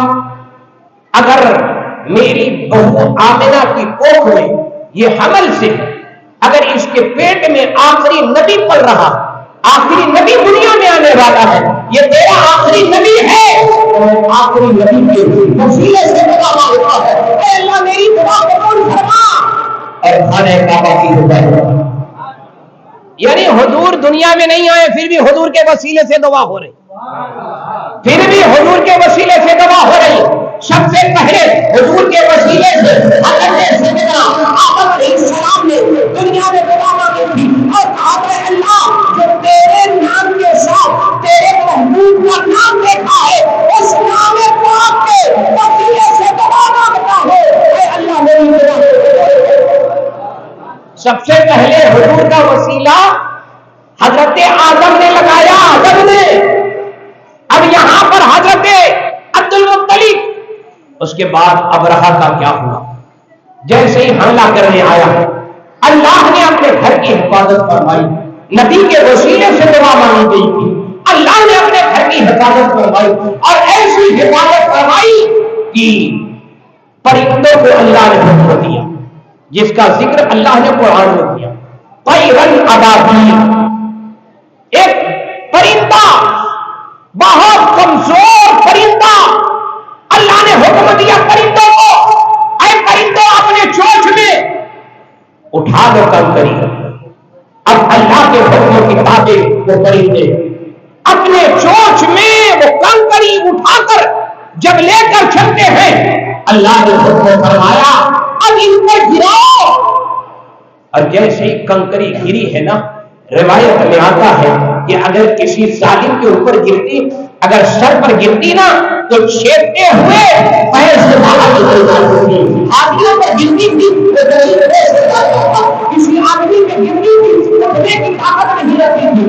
اگر میری بہو آمنہ کی کوکھ میں یہ حمل سے اگر اس کے پیٹ میں آخری نبی پل رہا، آخری نبی دنیا میں آنے والا ہے، یہ تیرا آخری نبی ہے، آخری نبی کے وسیلے سے دعا مانگتا ہے اے اللہ میری دعا قبول فرما اور خانہ کعبہ کی حفاظت۔ یعنی حضور دنیا میں نہیں آئے پھر بھی حضور کے وسیلے سے دعا ہو رہی، پھر بھی حضور کے وسیلے سے دعا ہو رہی۔ سب سے پہلے حضور کے وسیلے سے حضرت سیدنا آدم علیہ السلام نے دنیا میں دعا مانگی تھی اور کہا کہ اللہ جو تیرے نام کے ساتھ تیرے محبوب کا نام دیکھا ہے اس نام پاک کے وسیلے سے دعا مانگتا ہے اے اللہ میری دعا۔ سب سے پہلے حضور کا وسیلہ حضرت آدم نے لگایا، آدم نے۔ اب یہاں پر حضرت عبد المطلب، اس کے بعد ابرہہ کا کیا ہوا؟ جیسے ہی حملہ کرنے آیا اللہ نے اپنے گھر کی حفاظت فرمائی، نبی کے وسیلے سے دعا مانگی گئی تھی، اللہ نے اپنے گھر کی حفاظت فرمائی اور ایسی حفاظت فرمائی کہ پرندوں کو اللہ نے حکم دیا جس کا ذکر اللہ نے قرآن میں کیا، طیرن ابابیل، ایک پرندہ بہت کمزور پرندہ، اللہ نے حکم دیا پرندوں کو اے پرندوں اپنے چونچ میں اٹھا دو کنکری۔ اب اللہ کے حکم کی تابع وہ پرندے اپنے چونچ میں وہ کنکری اٹھا کر جب لے کر چلتے ہیں اللہ نے حکم فرمایا اب ان پر گراؤ، اور جیسے ہی کنکری گری ہے نا، روایت میں آتا ہے کہ اگر کسی ظالم کے اوپر گرتی، اگر سر پر گرتی نا تو چھیدتے ہوئے پیر سے باہر نکل جاتی، آدمیوں پر گرتی تھی کسی آدمی میں گرتی تھی اٹھنے کی طاقت نہیں رہتی تھی،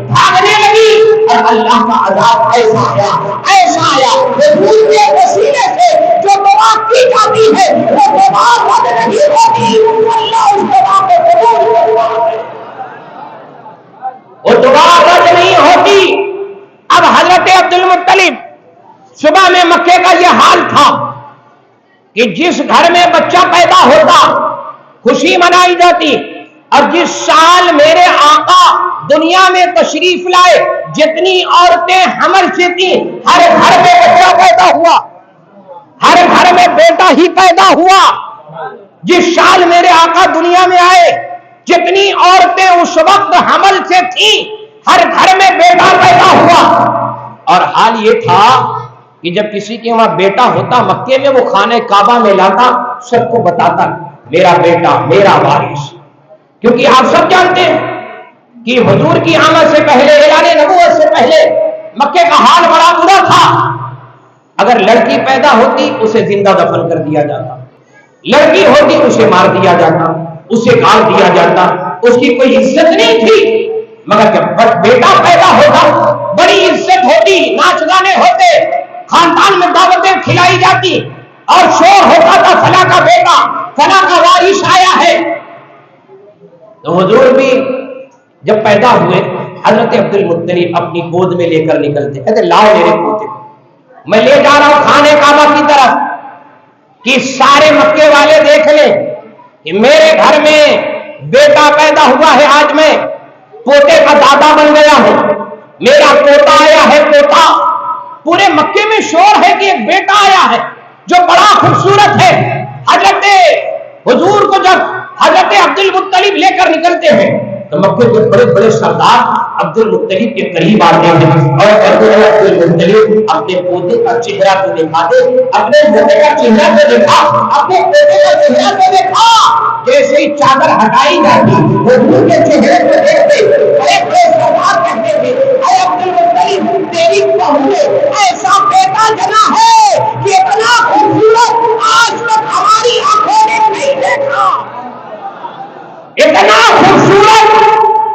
بھاگنے لگی اور اللہ کا عذاب ایسا آیا حضور کے وسیلے سے جو دعا کی جاتی ہے وہ دعا رد نہیں ہوتی، اللہ اس دعا کو قبول کرتا ہے، وہ دعا رد نہیں صبح میں مکے کا یہ حال تھا کہ جس گھر میں بچہ پیدا ہوتا خوشی منائی جاتی، اور جس سال میرے آقا دنیا میں تشریف لائے جتنی عورتیں حمل سے تھیں، ہر گھر میں بچہ پیدا ہوا، ہر گھر میں بیٹا ہی پیدا ہوا۔ جس سال میرے آقا دنیا میں آئے جتنی عورتیں اس وقت حمل سے تھیں، ہر گھر میں بیٹا پیدا ہوا۔ اور حال یہ تھا کہ جب کسی کے وہاں بیٹا ہوتا مکے میں، وہ خانہ کعبہ میں لاتا، سب کو بتاتا میرا بیٹا، میرا وارث۔ کیونکہ آپ سب جانتے ہیں کہ حضور کی آمد سے پہلے، اعلان نبوت سے پہلے مکے کا حال بڑا برا تھا۔ اگر لڑکی پیدا ہوتی اسے زندہ دفن کر دیا جاتا، لڑکی ہوتی اسے مار دیا جاتا، اسے گال دیا جاتا، اس کی کوئی عزت نہیں تھی۔ مگر جب بیٹا پیدا ہوتا بڑی عزت ہوتی، ناچ گانے ہوتے، خاندان میں دعوتیں کھلائی جاتی، اور شور ہوتا تھا فلاں کا بیٹا، فلاں کا وارث آیا ہے۔ تو حضور بھی جب پیدا ہوئے حضرت عبد المطلب اپنی گود میں لے کر نکلتے، کہتے لاؤ میرے پوتے کو، میں لے جا رہا ہوں خانے کعبہ کی طرف، کہ سارے مکے والے دیکھ لیں کہ میرے گھر میں بیٹا پیدا ہوا ہے، آج میں پوتے کا دادا بن گیا ہوں، میرا پوتا آیا ہے، پوتا۔ پورے مکے میں شور ہے کہ ایک بیٹا آیا ہے جو بڑا خوبصورت ہے۔ حضرت حضور کو جب حضرت عبد المطلب لے کر نکلتے ہیں تو مکے کے بڑے بڑے سردار عبد المطلب کے قریب آتے ہیں اور کہتے ہیں عبد المطلب اپنے پوتے کا چہرہ تو دکھا دے، اپنے پوتے کا چہرہ تو دکھا، اپنے پوتے کا چہرہ تو دکھا۔ جیسے ہی چادر ہٹائی جاتی حضور کے چہرے کو دیکھتے بڑے بڑے سردار کہتے تھے اے عبد المطلب تیری بہو نے ایسا بیٹا جنا ہے کہ اتنا خوبصورت آج تک ہماری آنکھوں نے نہیں دیکھا، اتنا خوبصورت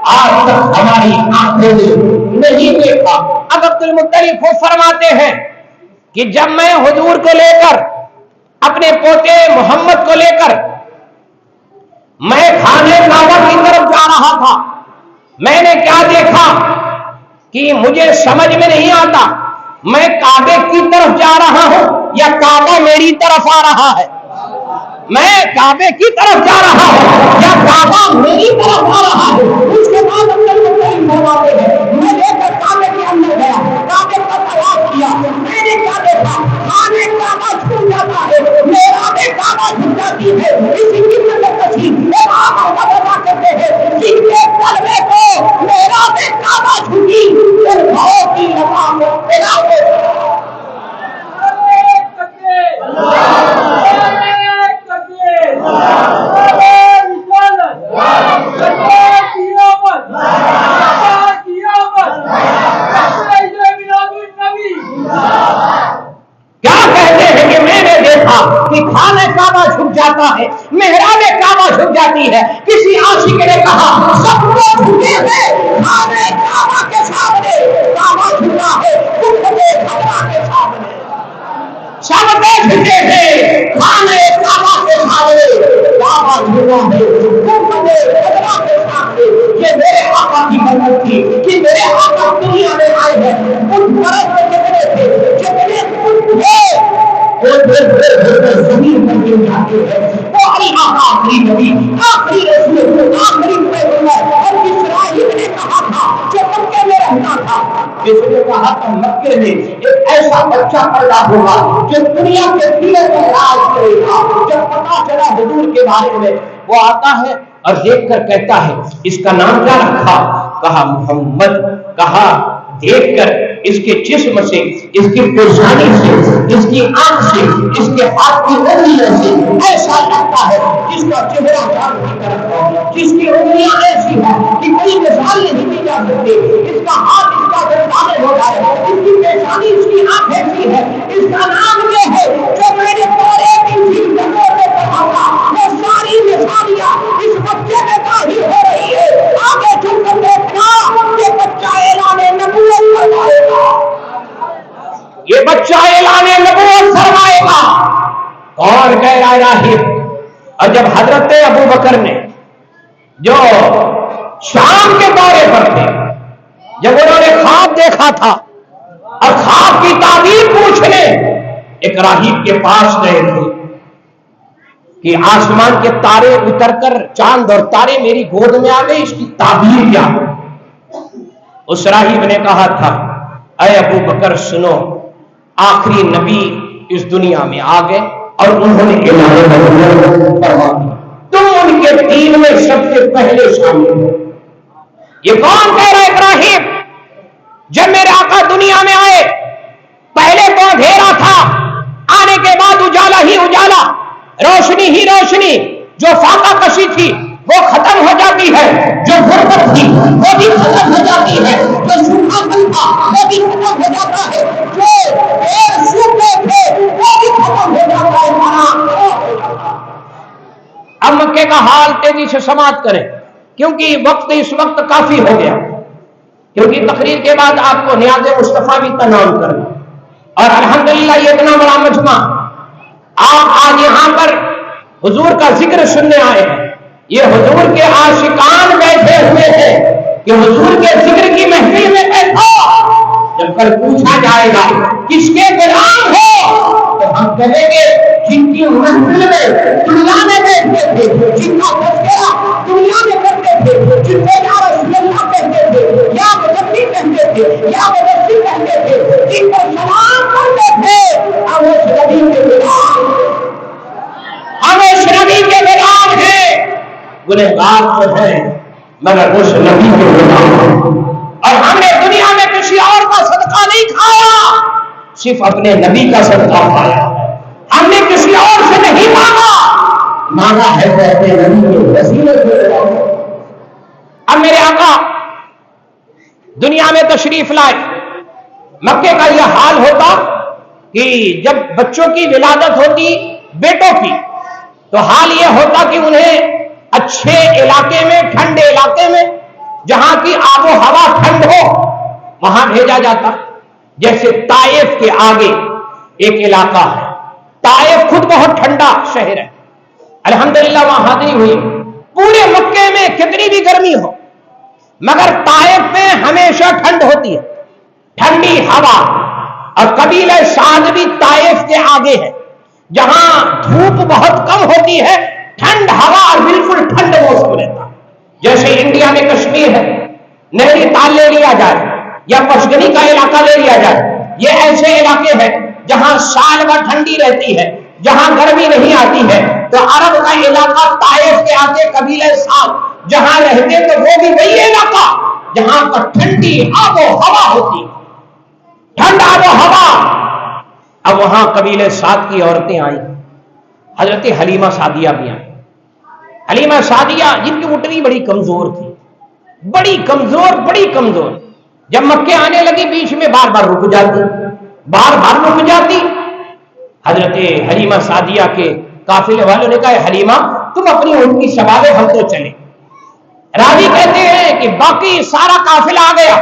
آج تک ہماری آنکھوں نے نہیں دیکھا۔ اب عبد المطلب خود فرماتے ہیں کہ جب میں حضور کو لے کر، اپنے پوتے محمد کو لے کر میں خانے کعبہ کی طرف جا رہا تھا، میں نے کیا دیکھا کہ مجھے سمجھ میں نہیں آتا، میں کعبے کی طرف جا رہا ہوں یا کعبہ میری طرف آ رہا ہے، میں کعبے کی طرف جا رہا ہوں یا کعبہ میری طرف آ رہا ہے۔ اس کے بعد فرماتے ہیں میں لے کر کعبے کے اندر گیا، کعبے کا طواف کیا، میں نے کیا دیکھا، خانے کعبہ چھوٹ جاتا ہے، میرا بھی کعبہ چھوٹ جاتی ہے۔ اسی کی تشریح امام احمد ادا کرتے ہیں جن کے کلمے کو میرا بھی کعبہ چھوٹی، ان بھاؤں کی نظام بنا ہو۔ کیا کہتے ہیں کہ میں نے دیکھا کہ خانہ کعبہ جھک جاتا ہے، محراب کعبہ جھک جاتی ہے۔ کسی عاشق نے کہا سب لوگ جھکے ہیں خانہ کعبہ کے سامنے، کعبہ جھکا ہے خطبے خدا کے سامنے، سب لوگ جھکے ہیں خانہ کعبہ کے سامنے، کعبہ جھکا ہے خطبے خدا کے سامنے۔ یہ میرے آقا کی برکت تھی کہ میرے آقا دنیا میں آئے ہیں، ان برس میں جتنے تھے، جتنے وہ زمین پر گر جاتے ہیں، وہ اللہ کا آخری نبی، آخری رسول، آخری پیغمبر۔ اور اسرائیل نے کہا تھا جو مکے میں رہتا تھا، جس نے کہا تھا مکے میں ایک ایسا بچہ پیدا ہوگا جو دنیا کے سینے میں راج کرے گا۔ جب پتا چلا حضور کے بارے میں، وہ آتا ہے اور دیکھ کر کہتا ہے اس کا نام کیا رکھا؟ کہا محمد۔ کہا دیکھ کر اس کے جسم سے، اس کی پیشانی سے، اس کی آنکھ سے، اس کے ہاتھ کی انگلیوں سے ایسا لگتا ہے جس کا چہرہ چاند کی طرف ہے، جس کی انگلیاں ایسی ہیں کہ کوئی مثال نہیں دی جا سکتی، اس کا ہاتھ اس کا دستانے ہو جائے، اس کی پیشانی، اس کی آنکھ ایسی ہے۔ اس کا نام یہ ہے جو میں نے پورے انجیل میں پڑھا تھا، وہ ساری مثالیاں اس بچے میں ظاہر ہو رہی ہے۔ آگے چل کر دیکھنا یہ بچہ اعلان نبوت فرمائے گا، یہ بچہ اعلان نبوت فرمائے گا۔ کون کہہ رہا ہے؟ اور جب حضرت ابو بکر نے جو شام کے دورے پر تھے، جب انہوں نے خواب دیکھا تھا اور خواب کی تعبیر پوچھنے ایک راہب کے پاس گئے تھے کہ آسمان کے تارے اتر کر چاند اور تارے میری گود میں آ گئے، اس کی تعبیر کیا ہے؟ اس راہب نے کہا تھا، اے ابو بکر سنو، آخری نبی اس دنیا میں آ گئے اور انہوں نے تم ان کے دین میں سب سے پہلے شامل ہو۔ یہ کون کہہ رہا ہے؟ راہب، جب میرے آقا دنیا میں آئے پہلے تو اندھیرا تھا، آنے کے بعد اجالا ہی اجالا، روشنی ہی روشنی، جو فاقہ کشی تھی وہ ختم ہو جاتی ہے، جو غربت تھی وہ بھی ختم ہو جاتی ہے، جو سوکھا پن تھا وہ بھی ختم ہو جاتا ہے، جو پیر سوکھے تھے وہ بھی ختم ہو جاتا ہے۔ اب مکے کا حال تیزی سے سماعت کریں کیونکہ وقت اس وقت کافی ہو گیا، کیونکہ تقریر کے بعد آپ کو نیاز مصطفیٰ بھی تناول کرنا، اور الحمدللہ یہ اتنا بڑا مجمع، آپ آج یہاں پر حضور کا ذکر سننے آئے ہیں، یہ حضور کے عاشقان بیٹھے ہوئے ہیں کہ حضور کے ذکر کی محفل میں بیٹھو، جب کل پوچھا جائے گا کس کے غلام ہو تو ہم کہیں گے جن کی محفل میں دنیا میں بیٹھتے تھے، جن کا تذکرہ دنیا میں کرتے تھے، جن کو یا رسول اللہ کہتے تھے، یا مدثر کہتے تھے، یا مدثر کہتے تھے، جن کو سلام کرتے تھے، اب اس نبی کے غلام، ہم اس نبی کے غلام ہیں، گنہگار تو ہے مگر اس نبی کے غلام ہیں، اور ہم نے دنیا میں کسی اور کا صدقہ نہیں کھایا، صرف اپنے نبی کا صدقہ کھایا، ہم نے کسی اور سے نہیں مانگا ہے تو اپنے نبی کے وسیلے سے۔ اب میرے آقا دنیا میں تشریف لائے، مکے کا یہ حال ہوتا کہ جب بچوں کی ولادت ہوتی بیٹوں کی تو حال یہ ہوتا کہ انہیں اچھے علاقے میں، ٹھنڈے علاقے میں، جہاں کی آب و ہوا ٹھنڈ ہو وہاں بھیجا جاتا، جیسے طائف کے آگے ایک علاقہ ہے، طائف خود بہت ٹھنڈا شہر ہے، الحمدللہ وہاں حاضری ہوئی، پورے مکے میں کتنی بھی گرمی ہو مگر طائف میں ہمیشہ ٹھنڈ ہوتی ہے، ٹھنڈی ہوا، اور قبیلہ سعد بھی طائف کے آگے ہے جہاں دھوپ بہت کم ہوتی ہے، ٹھنڈ ہوا اور بالکل ٹھنڈ موسم رہتا، جیسے انڈیا میں کشمیر ہے، نینی تال لے لیا جائے یا پشگنی کا علاقہ لے لیا جائے، یہ ایسے علاقے ہیں جہاں سال بھر ٹھنڈی رہتی ہے، جہاں گرمی نہیں آتی ہے، تو عرب کا علاقہ طائف کے آگے قبیلہ سعد جہاں رہتے تو وہ بھی وہی علاقہ جہاں پر ٹھنڈی آب و ہوا ہوتی، ٹھنڈ آب و ہوا۔ اب وہاں قبیلہ سعد کی عورتیں آئیں، حضرت حلیمہ سعدیہ بھی آئیں، حلیمہ سعدیہ جن کی اٹھنی بڑی کمزور تھی، بڑی کمزور، جب مکے آنے لگی بیچ میں بار بار رک جاتی، حضرت حلیمہ سعدیہ کے قافلے والوں نے کہا حلیمہ تم اپنی اونٹ کی سوارے، ہم تو چلے۔ راوی کہتے ہیں کہ باقی سارا قافلہ آ گیا،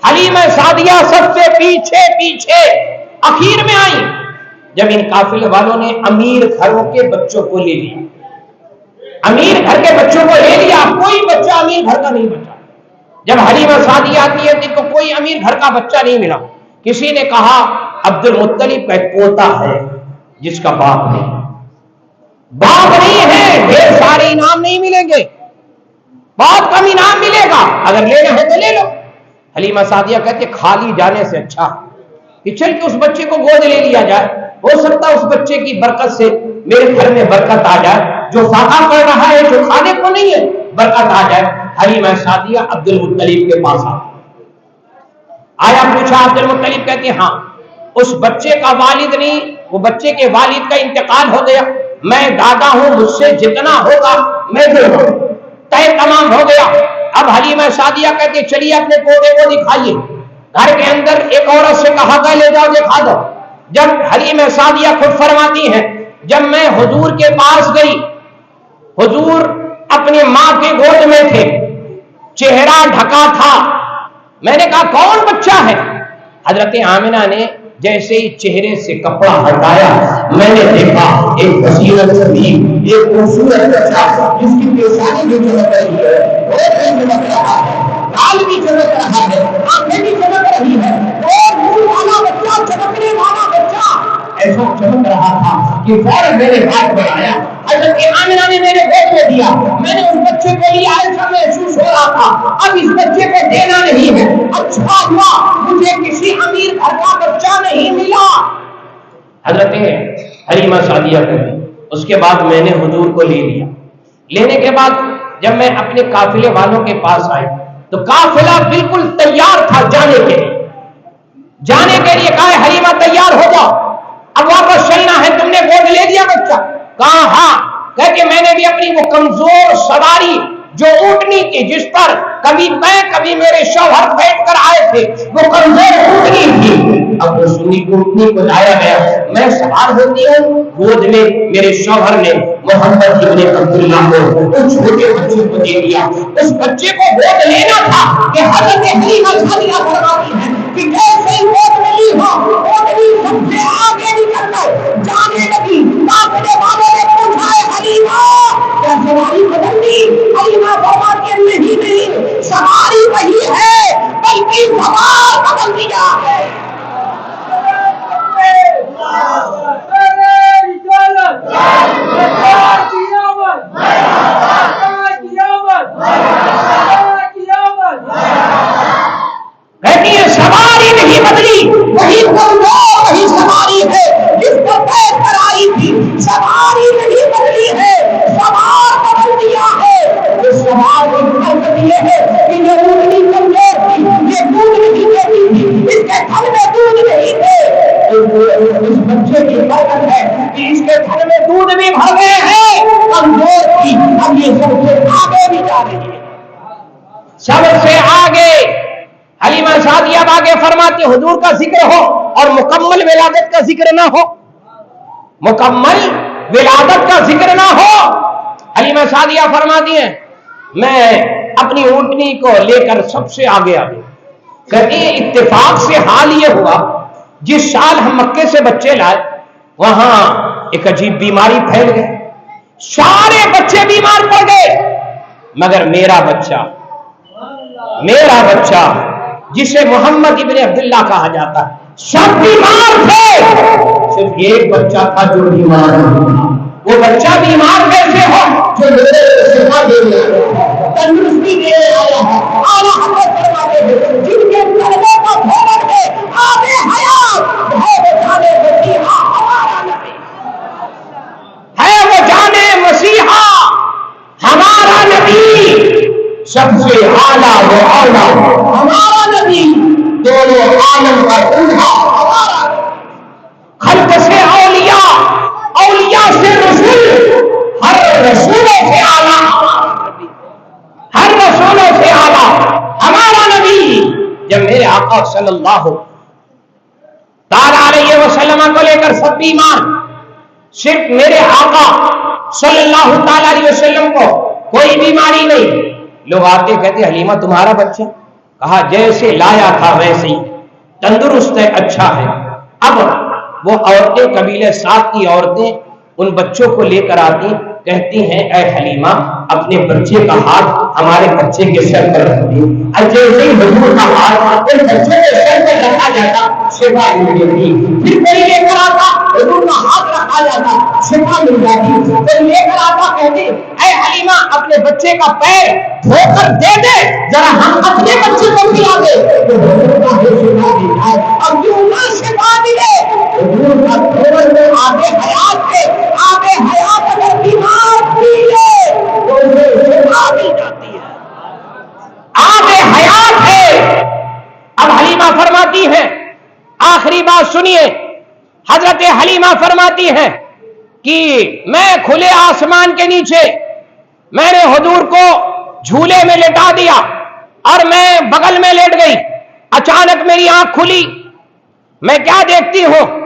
حلیمہ سعدیہ سب سے پیچھے اخیر میں آئی۔ جب ان قافلے والوں نے امیر گھروں کے بچوں کو لے لیا، امیر گھر کے بچوں کو لے لیا، کوئی بچہ امیر گھر کا نہیں بچا۔ جب حلیمہ سعدیہ آتی ہے تو کوئی امیر گھر کا بچہ نہیں ملا، کسی نے کہا عبد المطلب کا ایک پوتا ہے جس کا باپ نہیں ہے، ڈھیر سارے انعام نہیں ملیں گے، بہت کم انعام ملے گا، اگر لینا ہے تو لے لو۔ حلیمہ سعدیہ کہتے خالی جانے سے اچھا کہ چل کے اس بچے کو گود لے لیا جائے، ہو سکتا ہے اس بچے کی برکت سے میرے گھر میں برکت آ جائے، جو فاقہ پڑ رہا ہے، جو کھانے کو نہیں ہے، برکت آ جائے۔ حلیمہ سعدیہ عبد المطلب کے پاس آیا، پوچھا عبد المطلب، کہتے ہاں اس بچے کا والد نہیں، وہ بچے کے والد کا انتقال ہو گیا، میں دادا ہوں، مجھ سے جتنا ہوگا میں دے دوں، طے تمام ہو گیا۔ اب حلیمہ سعدیہ کہتے چلیے اپنے پوتے کو دکھائیے، گھر کے اندر ایک عورت سے کہا گیا لے جاؤ دکھا دو۔ جب حلیمہ سعدیہ خود فرماتی ہیں جب میں حضور کے پاس گئی، حضور اپنی ماں کے گود میں تھے، چہرہ ڈھکا تھا، میں نے کہا کون بچہ ہے؟ حضرت آمنہ نے جیسے ہی چہرے سے کپڑا ہٹایا، میں نے دیکھا ایک بصیرت شدید، ایک خوبصورت بچہ جس کی پیشانی جو چمک رہی ہے وہ چمک رہا ہے۔ بال بھی چمک رہا ہے، آنکھیں بھی چمک رہی ہے، اور منہ والا بچہ، چمکنے والا بچہ ایسا چمک رہا تھا کہ فوراً میرے ہاتھ میں آیا، حضرت آمنہ نے میرے گود میں دیا، میں نے اس بچے کے لیے ایسا محسوس ہو رہا تھا اب اس بچے کو دینا نہیں ہے، اچھا ہوا مجھے کسی امیر گھر کا بچہ نہیں ملا۔ حضرت حلیمہ سعدیہ کہتی اس کے بعد میں نے حضور کو لے لیا، لینے کے بعد جب میں اپنے قافلے والوں کے پاس آئی تو قافلہ بالکل تیار تھا جانے کے لیے کہا حلیمہ تیار ہو جاؤ، اب واپس چلنا ہے، تم نے گود لے دیا بچہ؟ کہا ہاں، کہ میں نے بھی اپنی وہ کمزور سواری جو اونٹنی تھی جس پر کبھی میں کبھی میرے شوہر بیٹھ کر آئے تھے، وہ کمزور اونٹنی تھی، اب وہ سنی اونٹنی کو لایا گیا، میں سوار ہوتی ہوں، گود میں میرے شوہر نے محمد ابن عبداللہ کو اس چھوٹے بچے کو دے دیا۔ اس بچے کو گود لینا تھا کہ حضرت حلیمہ سعدیہ فرماتی ہے کہ جیسے ہی گود ملی ہو اونٹنی سب سے آگے نکل کر جانے لگی، قافلے والوں نے پوچھا ہے حلیمہ کیا سواری بدل دی؟ حلیمہ فرماتی ہے نہیں، سواری وہی ہے بلکہ سوار بدل دیا ہے۔ کہتی ہے سواری نہیں بدلی، وہی کمزور وہی سواری ہے جس پر بیٹھ کر آئی تھی، سواری نہیں بدلی ہے، سوار بدل دیا ہے۔ اس سوار کو بدل دیے ہے کہ یہ اونٹنی کمزور تھی، یہ دودھ نہیں دیتی تھی، اس کے تھن میں دودھ نہیں تھے، اس بچے کی برکت ہے کہ اس کے تھن میں دودھ بھی بھر گئے ہیں، کمزور تھی اب یہ سب سے آگے بھی جا رہی ہے، سب سے آگے۔ حلیمہ سعدیہ اب آگے فرماتی حضور کا ذکر ہو اور مکمل ولادت کا ذکر نہ ہو، مکمل ولادت کا ذکر نہ ہو۔ حلیمہ سعدیہ فرماتی ہیں میں اپنی اونٹنی کو لے کر سب سے آگے آ گئی، کہتی ہے اتفاق سے حال یہ ہوا جس سال ہم مکے سے بچے لائے وہاں ایک عجیب بیماری پھیل گئی، سارے بچے بیمار پڑ گئے مگر میرا بچہ جسے محمد ابن عبداللہ کہا جاتا ہے سب بیمار تھے، صرف ایک بچہ تھا جو بیمار نہیں تھا۔ وہ بچہ بیمار کیسے ہو جو میرے شفا دینے آیا ہے، تندرستی دینے آیا ہے، اعلیٰ حضرت فرماتے ہیں جن کے کلمے کا بھون ہے آب حیات ہے، وہ جانے مسیحا ہمارا نبی ہے، وہ جانے مسیحا ہمارا نبی، سب سے اعلیٰ وہ اعلیٰ ہمارا نبی، دونوں عالم کا دولہا ہمارا نبی، خلق سے اولیاء، اولیاء سے رسول، ہر رسولوں سے اعلیٰ ہمارا نبی، ہر رسولوں سے اعلیٰ ہمارا نبی۔ جب میرے آقا صلی اللہ تعالی علیہ وسلم کو لے کر سب بیمار، صرف میرے آقا صلی اللہ تعالی علیہ وسلم کو کوئی بیماری نہیں، لوگ آتے کہتے حلیمہ تمہارا بچہ؟ کہا جیسے لایا تھا ویسے ہی تندرست ہے، اچھا ہے۔ اب وہ عورتیں قبیلے ساتھ کی عورتیں ان بچوں کو لے کر آتی، کہتی ہیں اے حلیمہ اپنے بچے کا ہاتھ ہمارے بچے کے سر پر رکھ دیں، جیسے ہی حضور کا ہاتھ ان بچے کے سر پر رکھا جاتا شفا مل جاتی، پھر کوئی لے کر آتا حضور کا ہاتھ رکھا جاتا شفا مل جاتی، کوئی لے کر آتا کہتے اے حلیمہ اپنے بچے کا پیر دھو کر دے دے ذرا ہم اپنے بچے کو پلا دے تو حضور کا شفا مل جائے، اب کیوں نہ شفا ملے حضور کا دور میں آگے حیات ہے، آگے حیات اگر بیمار پیے تو اسے شفا مل جاتی ہے، آگے حیات ہے۔ اب حلیمہ فرماتی ہے آخری بات سنیے، حضرت حلیمہ فرماتی ہے کہ میں کھلے آسمان کے نیچے میں نے حضور کو جھولے میں لٹا دیا اور میں بغل میں لیٹ گئی، اچانک میری آنکھ کھلی، میں کیا دیکھتی ہوں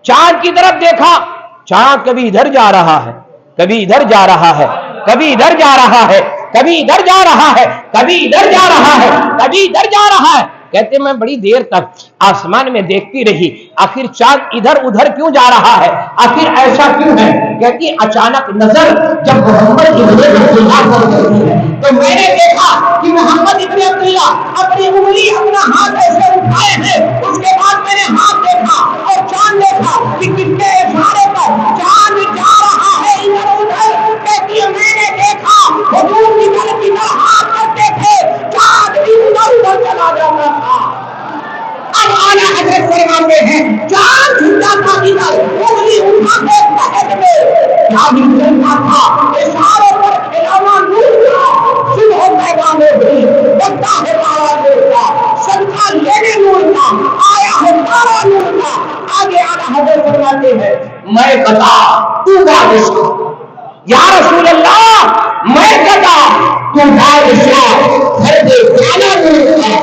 چاند کی طرف دیکھا، چاند کبھی ادھر جا رہا ہے کبھی ادھر جا رہا ہے، کبھی ادھر جا رہا ہے کبھی ادھر جا رہا ہے، کبھی ادھر جا رہا ہے کبھی ادھر جا رہا ہے۔ کہتے میں بڑی دیر تک آسمان میں دیکھتی رہی، آخر چاند ادھر ادھر کیوں جا رہا ہے، آخر ایسا کیوں ہے؟ کہتی اچانک نظر جب محمد کی وجہ سے تو میں نے دیکھا کہ محمد ابن عبداللہ اپنی انگلی اپنا ہاتھ ایسے اٹھائے ہیں. اس کے بعد میں نے ہاتھ دیکھا اور چاند دیکھا کہ کس کے اشارے پر چاند جا رہا ہے ادھر ادھر. کہتی ہے میں نے دیکھا حضور ادھر ہاتھ کرتے تھے, چاند بھی ادھر ادھر چلا جاتا تھا. اب اعلیٰ حضرت فرماتے ہیں چاند جھوٹا تھا ادھر, انگلی اٹھا کے پکڑ میں کیا بھی چلتا تھا, اشاروں پر کھلانا نور کا, صبح پیغامے ہوئی بنتا ہے تارا نور کا, صدقہ لینے نور کا, آیا ہے تارا نور کا. آگے اعلیٰ حضرت فرماتے ہیں میں بتا تو بادشاہ, یا رسول اللہ میں بتا تو بادشاہ, گھر دے کالا نور کا,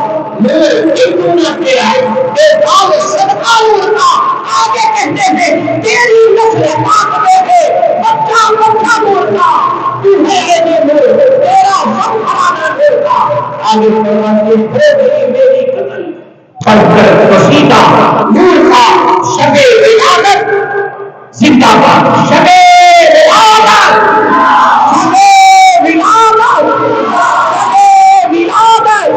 آگے کہتے ہیں تیری نسل پاک میں ہے بچہ بچہ مورتا, تیرا سب خرانہ دیتا. آگے میری قتل پر وسیدہ نور کا شب ولادت زندہ باد, شب ولادت, شب ولادت, شب ولادت,